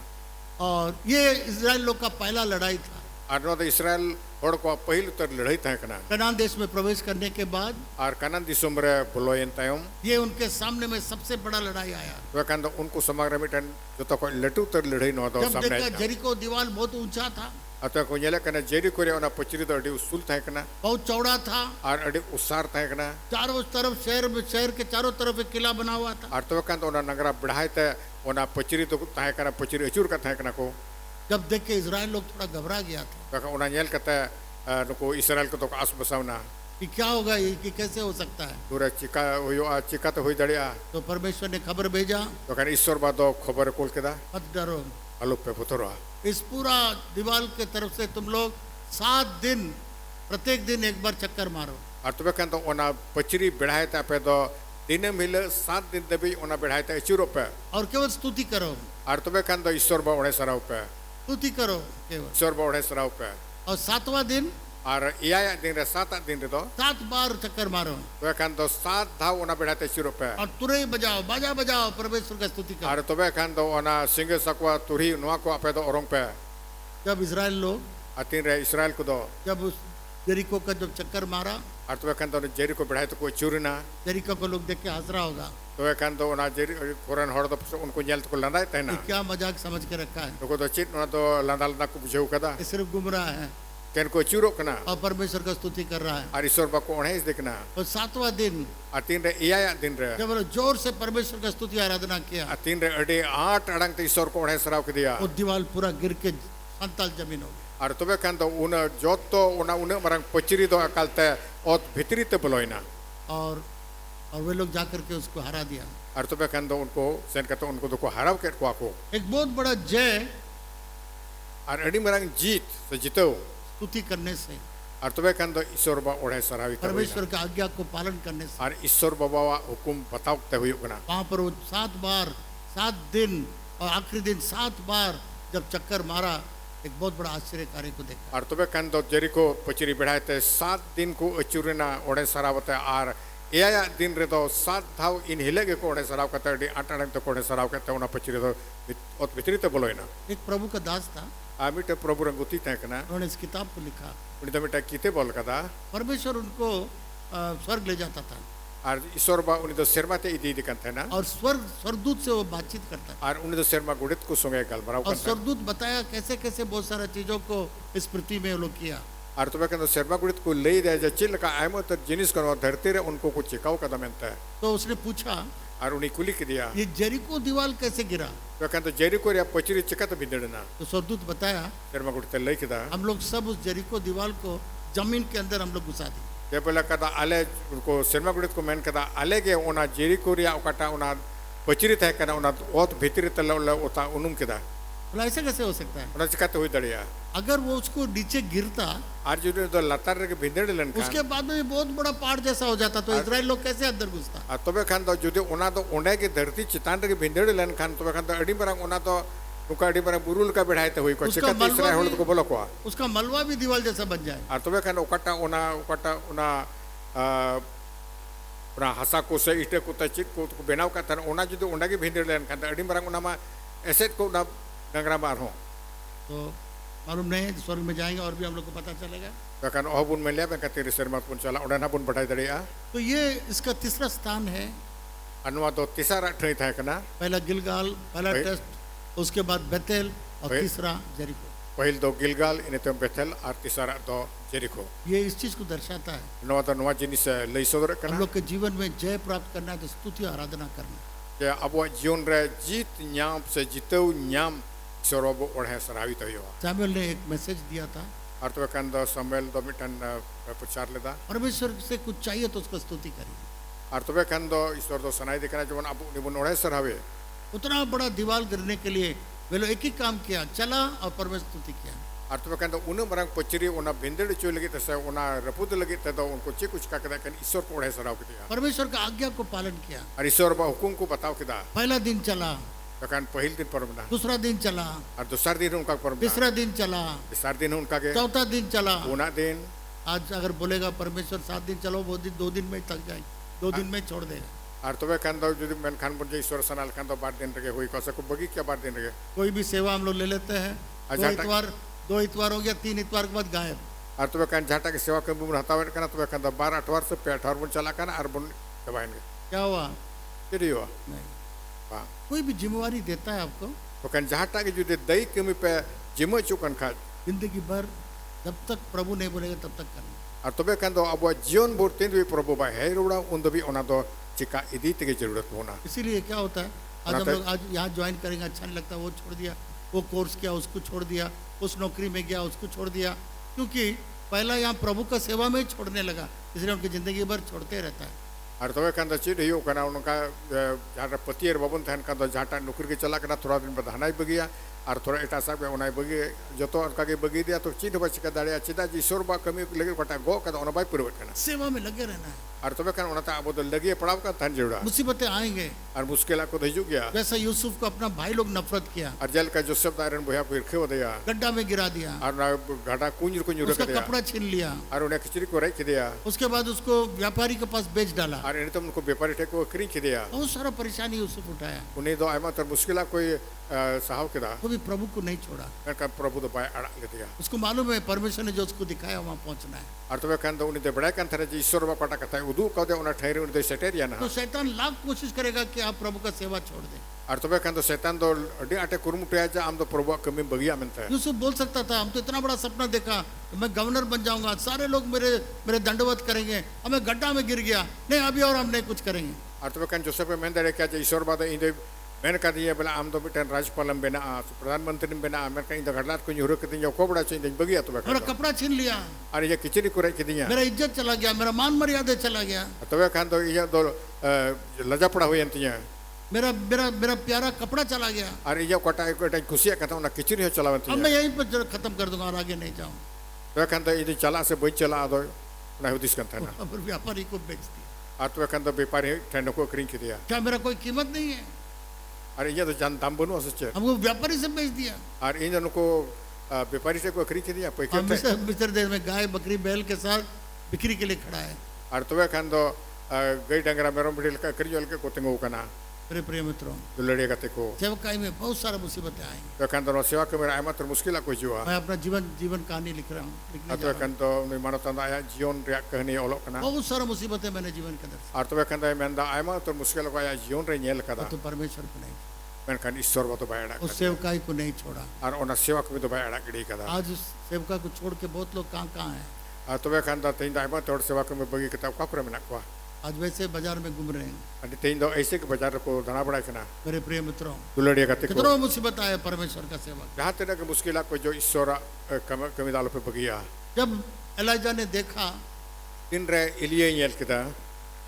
और ये इजराइल लोग का पहला लड़ाई था। आर नो तो इसराइल होड़ को पहिल उतर लड़ाई तहे कना कनान देश में प्रवेश करने के बाद आर कनान दिसुम रे बोलोयन तायम ये उनके सामने में सबसे बड़ा लड़ाई आया। तो कन तो उनको समग्र मिटन जतो को लटू उतर लड़ाई नो दो जब सामने देखा जेरिको दीवार बहुत ऊंचा था, अतः को नेले कना जेरिको रे ओना पचरी तो अडी उसूल तहे कना बहुत चौड़ा था, आर अडी उसार तहे कना चारों तरफ शहर के चारों तरफ एक किला बना हुआ था। आर तो कन तो ओना नगरा बढ़ाए ते ओना पचरी तो तहे कना पचरी अचूर का तहे कना को जब देख के इजराइल लोग थोड़ा घबरा गया था तो ओना नेल कते नुको इसराइल को तो आस बसावना कि क्या होगा, ये कि कैसे हो सकता है। दूर चिका होयो आ चिका तो होई दड़िया तो परमेश्वर ने खबर भेजा, तो कन ईश्वर बादो खबर कोल केदा मत डरो, अलुप पे पुतरो इस पूरा दीवार के तरफ से तुम लोग 7 दिन प्रत्येक दिन एक बार चक्कर मारो। आर तो कन तो ओना पचरी बढ़ाए ते पे दो दिन मिले 7 दिन दबी ओना बढ़ाए ते अचूरो पे और केवल स्तुति करो, आर तो कन तो ईश्वर बा ओणे सराव पे स्तुति करो केवल। ईश्वर बा ओणे सराव पे और 7वां दिन आर इया दिन रे 7 दिन रे दो 7 बार चक्कर मारो तो कन तो 7 धाव ओना बढ़ाए ते अचूरो पे और तुरई बजाओ, बाजा बजाओ, परमेश्वर का स्तुति करो। आर तो कन तो ओना सिंगे सकवा तुरी नुआ को आपे दो औरंग पे जब इजराइल लोग अतीन रे इसराइल को दो जब उस जेरिको का जब चक्कर मारा, आर तो कन तो जेरी को बढ़ाए तो कोई चूरना जेरिको को लोग देख के हंस रहा होगा, तो कन तो ओना जेरी फौरन हड़ तो उनको नेल तो लंदाय तहना ये क्या मजाक समझ के रखा है, तो चित ओना तो लंदा लंदा को बुझेउ कदा ये सिर्फ गुमराह है केन को चूरो कना और परमेश्वर का स्तुति कर रहा है। आर ईश्वर बा को ओणे देखना और 7वां दिन अतीन रे इया दिन रे जब वो जोर से परमेश्वर का स्तुति आराधना किया, अतीन रे अडे 8 अड़ंग ते ईश्वर को ओणे सराव के दिया वो दीवार पूरा गिर के संताल जमीन हो गई। आर तो कन तो उन जोतो उना उन मरंग पचरी दो अकालते ओत भितरी ते बलोइना और वे लोग जाकर के उसको हरा दिया। आर तो कन तो उनको सेन का तो उनको तो को हराव के को आको एक बहुत बड़ा जय आर अडी मरंग जीत से जीतो स्तुति करने से, आर तो कन तो ईश्वर बा ओणे सरावी ते परमेश्वर की आज्ञा को पालन करने से। आर ईश्वर बाबा हुकुम बतावते हुई कना वहां पर वो 7 बार 7 दिन और आखिरी दिन 7 बार जब चक्कर मारा, एक बहुत बड़ा आश्चर्य कार्य को देखा। आर तो कन तो जेरिको पचरी बढ़ाए ते 7 दिन को अचूरना ओणे सरावते आर एया दिन रे तो 7 धाव इन हिलेगे को ओणे सराव कते अडी 8 अड़ंग तो ओणे सराव कते ओना पचरी तो ओत भितरी ते बलोइना एक प्रभु का दास था, आमिटे प्रभु रंगुती तय कना उन्होंने इस किताब को लिखा। उनी तो मिटा कीते बोल कदा परमेश्वर उनको स्वर्ग ले जाता था आर ईश्वर बा उनी तो शर्माते इदी दिकन थे ना और स्वर्गदूत से वो बातचीत करता था आर उनी तो शर्मा गुडित को संगे गलबराव और करता स्वर्गदूत बताया कैसे कैसे बहुत सारा चीजों को इस पृथ्वी में वो लोग किया। आर तो कन शर्मा गुडित को ले दे जे चिल का आयमो तो जिनिस कनो धरती रे उनको को चिकाव कदम एंता है तो उसने पूछा आर उनी कुली के दिया ये जेरिको दीवार कैसे गिरा, तो कन तो जेरिको रे पचरी चिकत बिंदड़ना तो स्वर्गदूत बताया शर्मा गुडित ले किदा हम लोग सब उस जेरिको दीवार को जमीन के अंदर हम लोग घुसा दिए। ते बोला कदा आले उनको शर्मा गुडित को मेन कदा आले के ओना जेरिको रे ओकाटा ओना पचरी तय कना ओना ओत भितरी तल ओता उनुम किदा बोला ऐसे कैसे हो सकता है, ओना चिकत हुई दड़िया अगर वो उसको नीचे गिरता आर जो तो लतार रे बिंदड़ लन उसके बाद में बहुत बड़ा पहाड़ जैसा हो जाता तो इजराइल लोग कैसे अंदर घुसता। आ तबे खान तो जुदे ओना तो ओंडे के धरती चितान रे भिंदड़ लन खान तबे खान तो अडी बरंग ओना तो नुका अडी बरंग बुरुल का बढ़ाते हुई को उसका चिकत मलबा इसरा होल भी- को बोलो को उसका मलबा भी दीवार जैसा बन जाए। आ तबे खान ओकाटा ओना ओना हसा को से इटे को तचित को बेनाव का तन ओना जुदे ओंडा के भिंदड़ लन खान अडी बरंग ओना मा एसेट को ना डंगरा मार हो तो मालूम नहीं स्वर्ग में जाएंगे और भी हम लोग को पता चलेगा। तो खान ओबुन में लिया बेका तेरे शर्मा पुन चला ओना ना पुन बढ़ाई दड़िया तो ये इसका तीसरा स्थान है। अनवा तो तीसरा ठई था कना पहला गिलगाल, पहला भाई- टेस्ट, उसके बाद बेतेल और भाई- तीसरा जेरिको। पहिल दो गिलगाल इने तो बेथेल और तीसरा दो जेरिको ये इस चीज को दर्शाता है नवा तो नवा जिनिस लई सदर हम कना लोग के जीवन में जय प्राप्त करना है तो स्तुति और आराधना करना। के अब जीवन रे जीत न्याम से जीतव न्याम सरोब ओढ़े सरावित हुआ सैमुअल ने एक मैसेज दिया था, अर्थवकंद समवेल दो मिटन प्रचार लेदा परमेश्वर से कुछ चाहिए तो उसको स्तुति करिए। अर्थवकंद ईश्वर दो सनाई दिखना जवन अब निबुन ओढ़े सरावे उतना बड़ा दीवार गिरने के लिए वे लोग एक ही काम किया, चला और परमेश्वर स्तुति किया। और तो कहते उन्हें मरंग पचरी उन्हें भिंदड़ चोय लगी तसे उन्हें रपुद लगी तो उनको चे कुछ का कहता है ईश्वर को उड़े सराव किया, परमेश्वर का आज्ञा को पालन किया। और ईश्वर बा हुकुम को बताओ किदा। पहला दिन चला, तो कहन पहले दिन परम ना, दूसरा दिन चला, और दूसरा दिन उनका परम, तीसरा दिन चला, तीसरा दिन उनका के, चौथा दिन चला। उना दिन आज अगर बोलेगा परमेश्वर 7 दिन चलो, वो दिन 2 दिन में थक जाए, 2 दिन में छोड़ देगा। और तो वे कहन दो जो मैं खान बुझे ईश्वर सनाल खान तो बार दिन रखे हुई कैसे को बगी क्या बार दिन रखे। कोई भी सेवा हम लोग ले लेते हैं, दो इतवार हो गया, 3 इतवार के बाद गायब। और तो वे कहन झाटा की सेवा के बुन हटावे करना तो वे कहन 12 अठवार से 18 बुन चला करना और बुन दबाएंगे। क्या हुआ? किरी हुआ नहीं। वाह। कोई भी जिम्मेवारी देता है आपको, तो कहन झाटा की जो दई कमी पे जिम्मे चुकन खा जिंदगी भर जब तक प्रभु नहीं बोलेगा तब तक करना। और तो वे कहन दो अब जीवन बोर तीन भी प्रभु भाई है रोड़ा उन भी उन्हें तो चिका इदी की जरूरत होना। इसीलिए क्या होता है, आज हम लोग आज यहाँ ज्वाइन करेंगे, अच्छा नहीं लगता, वो छोड़ दिया, वो कोर्स किया उसको छोड़ दिया, उस नौकरी में गया उसको छोड़ दिया, क्योंकि पहला यहाँ प्रभु का सेवा में ही छोड़ने लगा, इसलिए उनकी जिंदगी भर छोड़ते रहता है। और तो वे कहन चीज ही करना उनका जहाँ पति और बाबन तहन कहन जहाँ नौकरी के चला करना थोड़ा दिन बाद हनाई बगिया और थोड़ा एटा साहब उन्हें बगी जो उनका के बगी दिया तो चीज बच चिका दाड़िया चिदा जी ईश्वर बा कमी लगे कटा गो का उन्हें बाई पूर्वत करना सेवा में लगे रहना है। और तो वे कहन उन्हें अब तो लगे पड़ाव का तहन जुड़ा मुसीबतें आएंगे और मुश्किल को हिजू गया। जैसा यूसुफ को अपना भाई लोग नफरत किया, और जेल का जोसेफ दायरन भैया को इरखे हो दिया, गड्ढा में गिरा दिया, और ना घाटा कुंज कुंज उसका रख दिया, कपड़ा छीन लिया, और उन्हें खिचड़ी को रख दिया, उसके बाद उसको व्यापारी के पास बेच डाला, और इन्हें तो उनको व्यापारी टेक को खरीद दिया। बहुत सारा परेशानी यूसुफ उठाया, उन्हें तो आयमा तर मुश्किल कोई साहब के दा वो भी प्रभु को नहीं छोड़ा। मैं प्रभु तो बाय अड़ा ले दिया। उसको मालूम है परमेश्वर ने जो उसको दिखाया वहाँ पहुँचना है। और तो वे कहन तो उन्हें बड़ा कहन था ईश्वर बा पटा कहता है उदू कह दे उन्हें ठहरे उन्हें सेटेरिया ना। तो शैतान लाख कोशिश करेगा कि आप प्रभु का सेवा छोड़ दें। और तो वे कहन तो शैतान तो अड्डी आटे कुरमुटिया जा हम तो प्रभु कमी बगिया मिलता है। यूसुफ बोल सकता था, हम तो इतना बड़ा सपना देखा, मैं गवर्नर बन जाऊंगा, सारे लोग मेरे दंडवत करेंगे, हमें गड्ढा में गिर गया, नहीं अभी और हम नहीं कुछ करेंगे। और तो वे कहन जोसेफ में दे क्या ईश्वर बात इंदे मैंने कहा दिया बोला आम तो बेटा राज्यपाल बना प्रधानमंत्री बना मैं कहीं तो घटना को यूरो के को बड़ा चाहिए बगिया तो मेरा कपड़ा छीन लिया, और ये खिचड़ी को रख दिया, मेरा इज्जत चला गया, मेरा मान मर्यादा चला गया। तो वे कहन तो ये दो लजा पड़ा हुई अंतिया मेरा मेरा मेरा प्यारा कपड़ा चला गया, और ये कोटा खुशियां कहता हूँ ना खिचड़ी हो चलावती अब मैं यहीं पर खत्म कर दूंगा और आगे नहीं जाऊँ। तो कहन तो ये चला से बच चला दो ना उदिस कहता है ना। और व्यापारी को बेच दिया। और तो कहन तो व्यापारी ठंड को खरीद दिया, क्या मेरा कोई कीमत नहीं है? अरे ये तो जान दाम बनो सच्चे हमको व्यापारी से बेच दिया। और इन दोनों को व्यापारी से को खरीद दिया पैसे मिस्र देश में गाय बकरी बैल के साथ बिक्री के लिए खड़ा है। और तो वे कहन तो गई डंगरा मेरों बिड़िल का करियोल के कोतिंगो कना मेरे प्रिय मित्रों, जो लड़ेगा ते को सेवकाई में बहुत सारा मुसीबतें आएंगी। तो कहन तो सेवा के मेरा आयमा तो मुश्किल कोई जुआ। मैं अपना जीवन कहानी लिख रहा हूँ, लिखने जा तो रहा हूँ। कहन तो मानो तंदा आया जीवन रे कहानी ओलो कना बहुत सारा मुसीबतें मैंने जीवन के अंदर से, और तो वे कहन तो मेंदा आयमा तो मुश्किल को आया जीवन रे नेल कदा तो परमेश्वर को नहीं, मैं कहन ईश्वर वो तो बायड़ा उस सेवकाई को नहीं छोड़ा। और उन सेवा को भी तो बायड़ा गिड़ी कदा। आज उस सेवका को छोड़ के बहुत लोग कहाँ कहाँ हैं। और तो वे कहन तो तीन आयमा तोड़ सेवा को में बगी किताब का प्रेम ना को आज वैसे बाजार में घूम रहे हैं। और तीन दो ऐसे के बाजार को धना बड़ा कना मेरे प्रिय मित्रों, दुलड़िया का ते को कितना मुसीबत आया परमेश्वर का सेवा। जहाँ तेरा के मुश्किल को जो ईश्वर कमी दालों पे बगिया। जब एलाजा ने देखा दिन रे इलिये येल किदा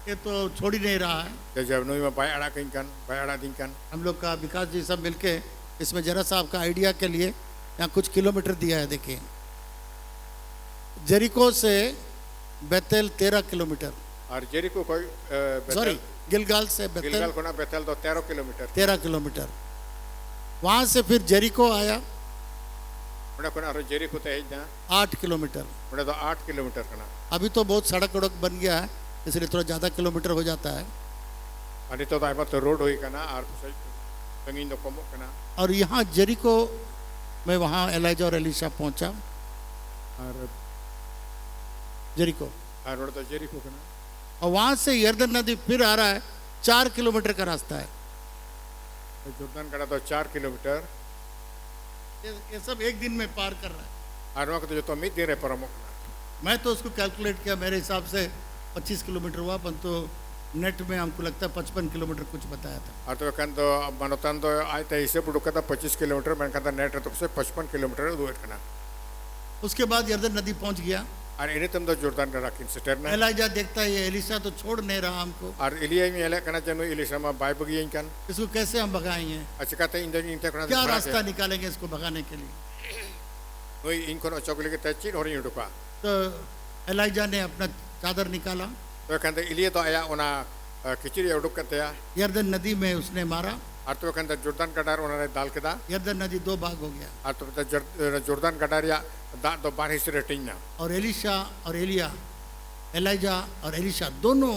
ये तो छोड़ ही नहीं रहा है, जब नई में बाय अड़ा कहीं कन बाय अड़ा दिन कन हम लोग का विकास जी सब मिलके इसमें जरा सा आपका आइडिया के लिए यहाँ कुछ किलोमीटर दिया है। देखिए, जेरिको से बेतेल 13 किलोमीटर, और जेरिको कोई सॉरी गिलगाल से गिलगाल बेतेल को ना बेतेल तो 13 किलोमीटर 13 किलोमीटर। वहाँ से फिर जेरिको आया उन्हें को ना और जेरिको तो है ना 8 किलोमीटर। उन्हें तो 8 किलोमीटर करना। अभी तो बहुत सड़क उड़क बन गया है, इसलिए थोड़ा ज़्यादा किलोमीटर हो जाता है। अनि तो आइमा तो रोड हुई करना और संगीन तो कम करना। और यहाँ जेरिको में वहाँ एलाइजा और एलिशा पहुँचा, और जेरिको, और तो जेरिको करना और वहाँ से यर्दन नदी फिर आ रहा है, 4 किलोमीटर का रास्ता है। जोर्दन कड़ा तो 4 किलोमीटर। ये सब एक दिन में पार कर रहा है। और वहाँ तो जो तो उम्मीद दे रहे परमो मैं तो उसको कैलकुलेट किया, मेरे हिसाब से 25 किलोमीटर हुआ, परंतु नेट में हमको लगता है 55 किलोमीटर कुछ बताया था। और तो कहन तो मनोतन तो आए थे इसे बुड़का था 25 किलोमीटर मैं कहता नेट तो से 55 किलोमीटर दूर करना। उसके बाद यर्दन नदी पहुंच गया, ᱟᱨ ᱤᱱᱟᱹ ᱛᱟᱭᱚᱢ ᱫᱚ ᱡᱚᱨᱫᱟᱱ ᱜᱟᱰᱟ ᱠᱤᱱ ᱥᱮᱴᱮᱨᱱᱟ एलाइजा देखता है ये एलिशा तो छोड़ नहीं रहा हमको, ᱟᱨ ᱮᱞᱤᱭᱟᱭ ᱧᱮᱞᱮᱫ ᱠᱟᱱᱟ ᱡᱮ ᱱᱩᱭ ᱮᱞᱤᱥᱟ ᱢᱟ ᱵᱟᱭ ᱵᱟᱹᱜᱤᱭᱟᱹᱧ ᱠᱟᱱ इसको कैसे हम भगाएंगे, ᱟᱨ ᱪᱤᱠᱟᱹᱛᱮ ᱤᱧ ᱫᱚ ᱤᱧ ᱴᱷᱮᱱ ᱠᱷᱚᱱᱟᱜ क्या ᱫᱚ रास्ता निकालेंगे इसको भगाने के लिए। ᱱᱩᱭ ᱤᱧ ᱠᱷᱚᱱ ᱚᱪᱚᱜ ᱞᱟᱹᱜᱤᱫ ᱛᱮ ᱪᱮᱫ ᱦᱚᱨᱤᱧ ᱩᱰᱩᱠᱟ तो एलाइजा ने अपना चादर निकाला, ᱛᱚᱵᱮ ᱠᱷᱟᱱ ᱫᱚ ᱮᱞᱤᱭᱟ ᱫᱚ ᱟᱭᱟᱜ ᱚᱱᱟ ᱠᱤᱪᱨᱤᱡ ᱩᱰᱩᱠ ᱠᱟᱛᱮᱭᱟ यरदन नदी में उसने मारा, ᱟᱨ ᱛᱚᱵᱮ ᱠᱷᱟᱱ ᱫᱚ ᱡᱚᱨᱫᱟᱱ ᱜᱟᱰᱟ ᱨᱮ ᱚᱱᱟᱨᱮ ᱫᱟᱞ ᱠᱮᱫᱟ यरदन नदी दो भाग हो गया ᱟᱨ ᱛᱚᱵᱮ ᱫᱚ ᱡᱚᱨᱫᱟᱱ ᱜᱟᱰᱟ ᱨᱮᱭᱟᱜ ᱫᱟᱜ ᱫᱚ ᱵᱟᱨ ᱦᱤᱸᱥ ᱨᱮ ᱦᱟᱹᱴᱤᱧ ᱮᱱᱟ और एलिशा और एलिया, एलाइजा और एलिशा दोनों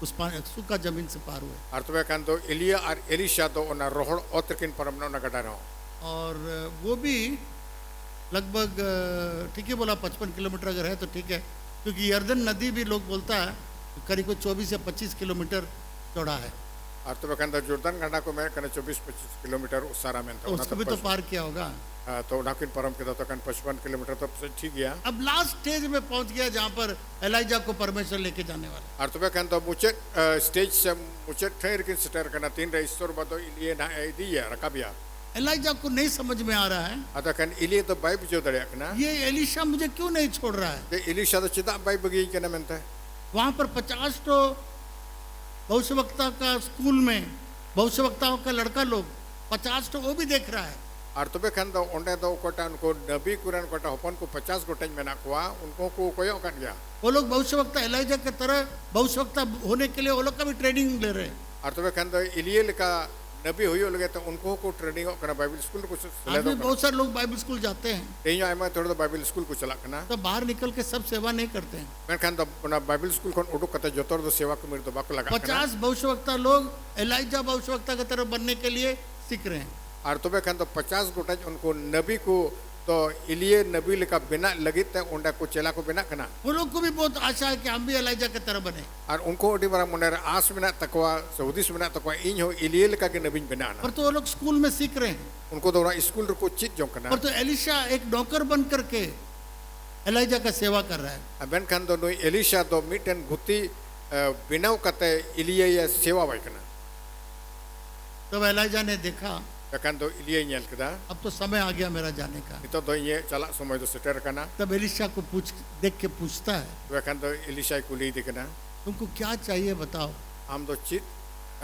उस सूखा जमीन से पार हुए। ᱟᱨ ᱛᱚᱵᱮ ᱠᱷᱟᱱ ᱫᱚ ᱮᱞᱤᱭᱟ ᱟᱨ ᱮᱞᱤᱥᱟ ᱫᱚ ᱚᱱᱟ ᱨᱚᱦᱚᱲ ᱚᱛ ᱨᱮᱠᱤᱱ ᱯᱟᱨᱚᱢᱱᱟ ᱚᱱᱟ ᱜᱟᱰᱟ ᱨᱮᱦᱚᱸ और वो भी लगभग ठीक है बोला 55 किलोमीटर अगर है तो ठीक है, क्योंकि यर्दन नदी भी लोग बोलता है करीब 24 या 25 किलोमीटर चौड़ा है, ᱟᱨ ᱛᱚᱵᱮ ᱠᱷᱟᱱ ᱫᱚ ᱡᱚᱨᱫᱟᱱ ᱜᱟᱰᱟ ᱠᱚ ᱢᱮᱱ ᱠᱟᱱᱟ 24-25 किलोमीटर उसारा ᱢᱮᱱᱛᱮ तो ᱚᱱᱟ उसको भी तो पार किया होगा। तो ᱚᱱᱟ ᱠᱤᱱ ᱯᱟᱨᱚᱢ ᱠᱮᱫᱟ ᱛᱚ ᱠᱷᱟᱱ 55 किलोमीटर तो ᱴᱷᱤक गया अब लास्ट स्टेज में पहुंच गया जहां पर एलाइजा को परमेश्वर लेके जाने वाला। ᱟᱨ ᱛᱚᱵᱮ ᱠᱷᱟᱱ ᱫᱚ ᱢᱩᱪᱟᱹᱫ ᱥᱴᱮᱡ ᱥᱮ ᱢᱩᱪᱟᱹᱫ ᱴᱷᱟᱹᱭ ᱨᱮᱠᱤᱱ ᱥᱮᱴᱮᱨ ᱠᱟᱱᱟ ᱛᱤᱱᱨᱮ ᱤᱥᱥᱚᱨ ᱵᱟᱫᱚ ᱤᱞᱤᱭᱟ ᱱᱟᱦᱟᱜ ᱮ ᱤᱫᱤᱭᱟ ᱨᱟᱠᱟᱵᱮᱭᱟ एलाइजा को नहीं समझ में आ रहा है ᱟᱫᱚ ᱠᱷᱟᱱ ᱤᱞᱤᱭᱟ ᱫᱚ ᱵᱟᱭ ᱵᱩᱡᱷᱟᱹᱣ ᱫᱟᱲᱮᱭᱟᱜ ᱠᱟᱱᱟ ये एलिशा मुझे क्यों नहीं छोड़ रहा है। ᱡᱮ ᱮᱞᱤᱥᱟ ᱫᱚ ᱪᱮᱫᱟᱜ ᱵᱟᱭ ᱵᱟᱹᱜᱤᱭᱟᱹᱧ ᱠᱟᱱᱟ ᱢᱮᱱᱛᱮ वहां पर 50 तो भविष्यवक्ता का स्कूल में भविष्यवक्ताओं का लड़का लोग 50 तो वो भी देख रहा है, ᱟᱨ ᱛᱚᱵᱮ ᱠᱷᱟᱱ ᱫᱚ ᱚᱸᱰᱮ ᱫᱚ ᱚᱠᱚᱭᱴᱟᱜ ᱩᱱᱠᱩ ᱱᱟᱵᱤ ᱠᱚᱨᱮᱱ ᱚᱠᱚᱭᱴᱟᱜ ᱦᱚᱯᱚᱱ ᱠᱚ 50 ᱜᱚᱴᱮᱡ ᱢᱮᱱᱟᱜ ᱠᱚᱣᱟ ᱩᱱᱠᱩ ᱠᱚ ᱠᱚᱭᱚᱜ ᱠᱟᱱ ᱜᱮᱭᱟ वो लोग भविष्यवक्ता एलाइजा की तरह भविष्यवक्ता होने के लिए वो लोग का भी ट्रेनिंग ले रहे हैं। ᱟᱨ ᱛᱚᱵᱮ ᱠᱷᱟᱱ ᱫᱚ ᱤᱞᱤᱭᱟ ᱞᱮᱠᱟ ᱱᱟᱵᱤ ᱦᱩᱭᱩᱜ ᱞᱟᱹᱜᱤᱫ ᱛᱮ ᱩᱱᱠᱩ ᱦᱚᱸᱠᱚ ᱴᱨᱮᱱᱤᱝᱚᱜ ᱠᱟᱱᱟ बाइबल स्कूल ᱨᱮᱠᱚ आज भी ᱥᱮᱞᱮᱫᱚᱜ ᱠᱟᱱᱟ बहुत सारे लोग बाइबल स्कूल जाते हैं ᱛᱮᱦᱮᱧ ᱟᱭᱢᱟ ᱦᱚᱲ ᱫᱚ बाइबल स्कूल को ᱪᱟᱞᱟᱜ ᱠᱟᱱᱟ तो बाहर निकल के सब सेवा नहीं करते हैं। ᱢᱮᱱᱠᱷᱟᱱ ᱫᱚ ᱚᱱᱟ बाइबल स्कूल खन उडुक कते जतो हर दो सेवा कमी ᱨᱮ ᱫᱚ ᱵᱟᱠᱚ ᱞᱟᱜᱟᱜ ᱠᱟᱱᱟ 50 भविष्यवक्ता लोग एलाइजा भविष्यवक्ता की तरह बनने के लिए सीख रहे हैं। ᱟᱨ ᱛᱚᱵᱮ ᱠᱷᱟᱱ ᱫᱚ 50 ᱜᱚᱴᱮᱡ ᱩᱱᱠᱩ ᱱᱟᱵᱤ ᱠᱚ तो इलिये नबी लेका बिना लगित ते उंडा को चेला को बिना कना वो लोग को भी बहुत आशा है कि हम भी एलाइजा की तरह बने, और उनको अडी बरा मुने आस बिना तकवा सऊदीस बिना तकवा इन हो इलिये लेका के नबी बिना पर तो वो लोग स्कूल में सीख रहे हैं। उनको दोरा स्कूल को चित जो कना पर तो एलिशा एक नौकर बन करके एलाइजा का सेवा कर रहा है। अबेन खान दो नुई एलिशा दो मिटन गुती बिनाव कते इलिये या सेवा वाई कना तब एलाइजा ने देखा खान दो इलिये न्याल कदा अब तो समय आ गया मेरा जाने का। तो दो ये चला समय दो सेटर कना तब एलिशा को देख के पूछता है तो खान दो एलिशा को ली दिखना तुमको क्या चाहिए बताओ, हम दो चित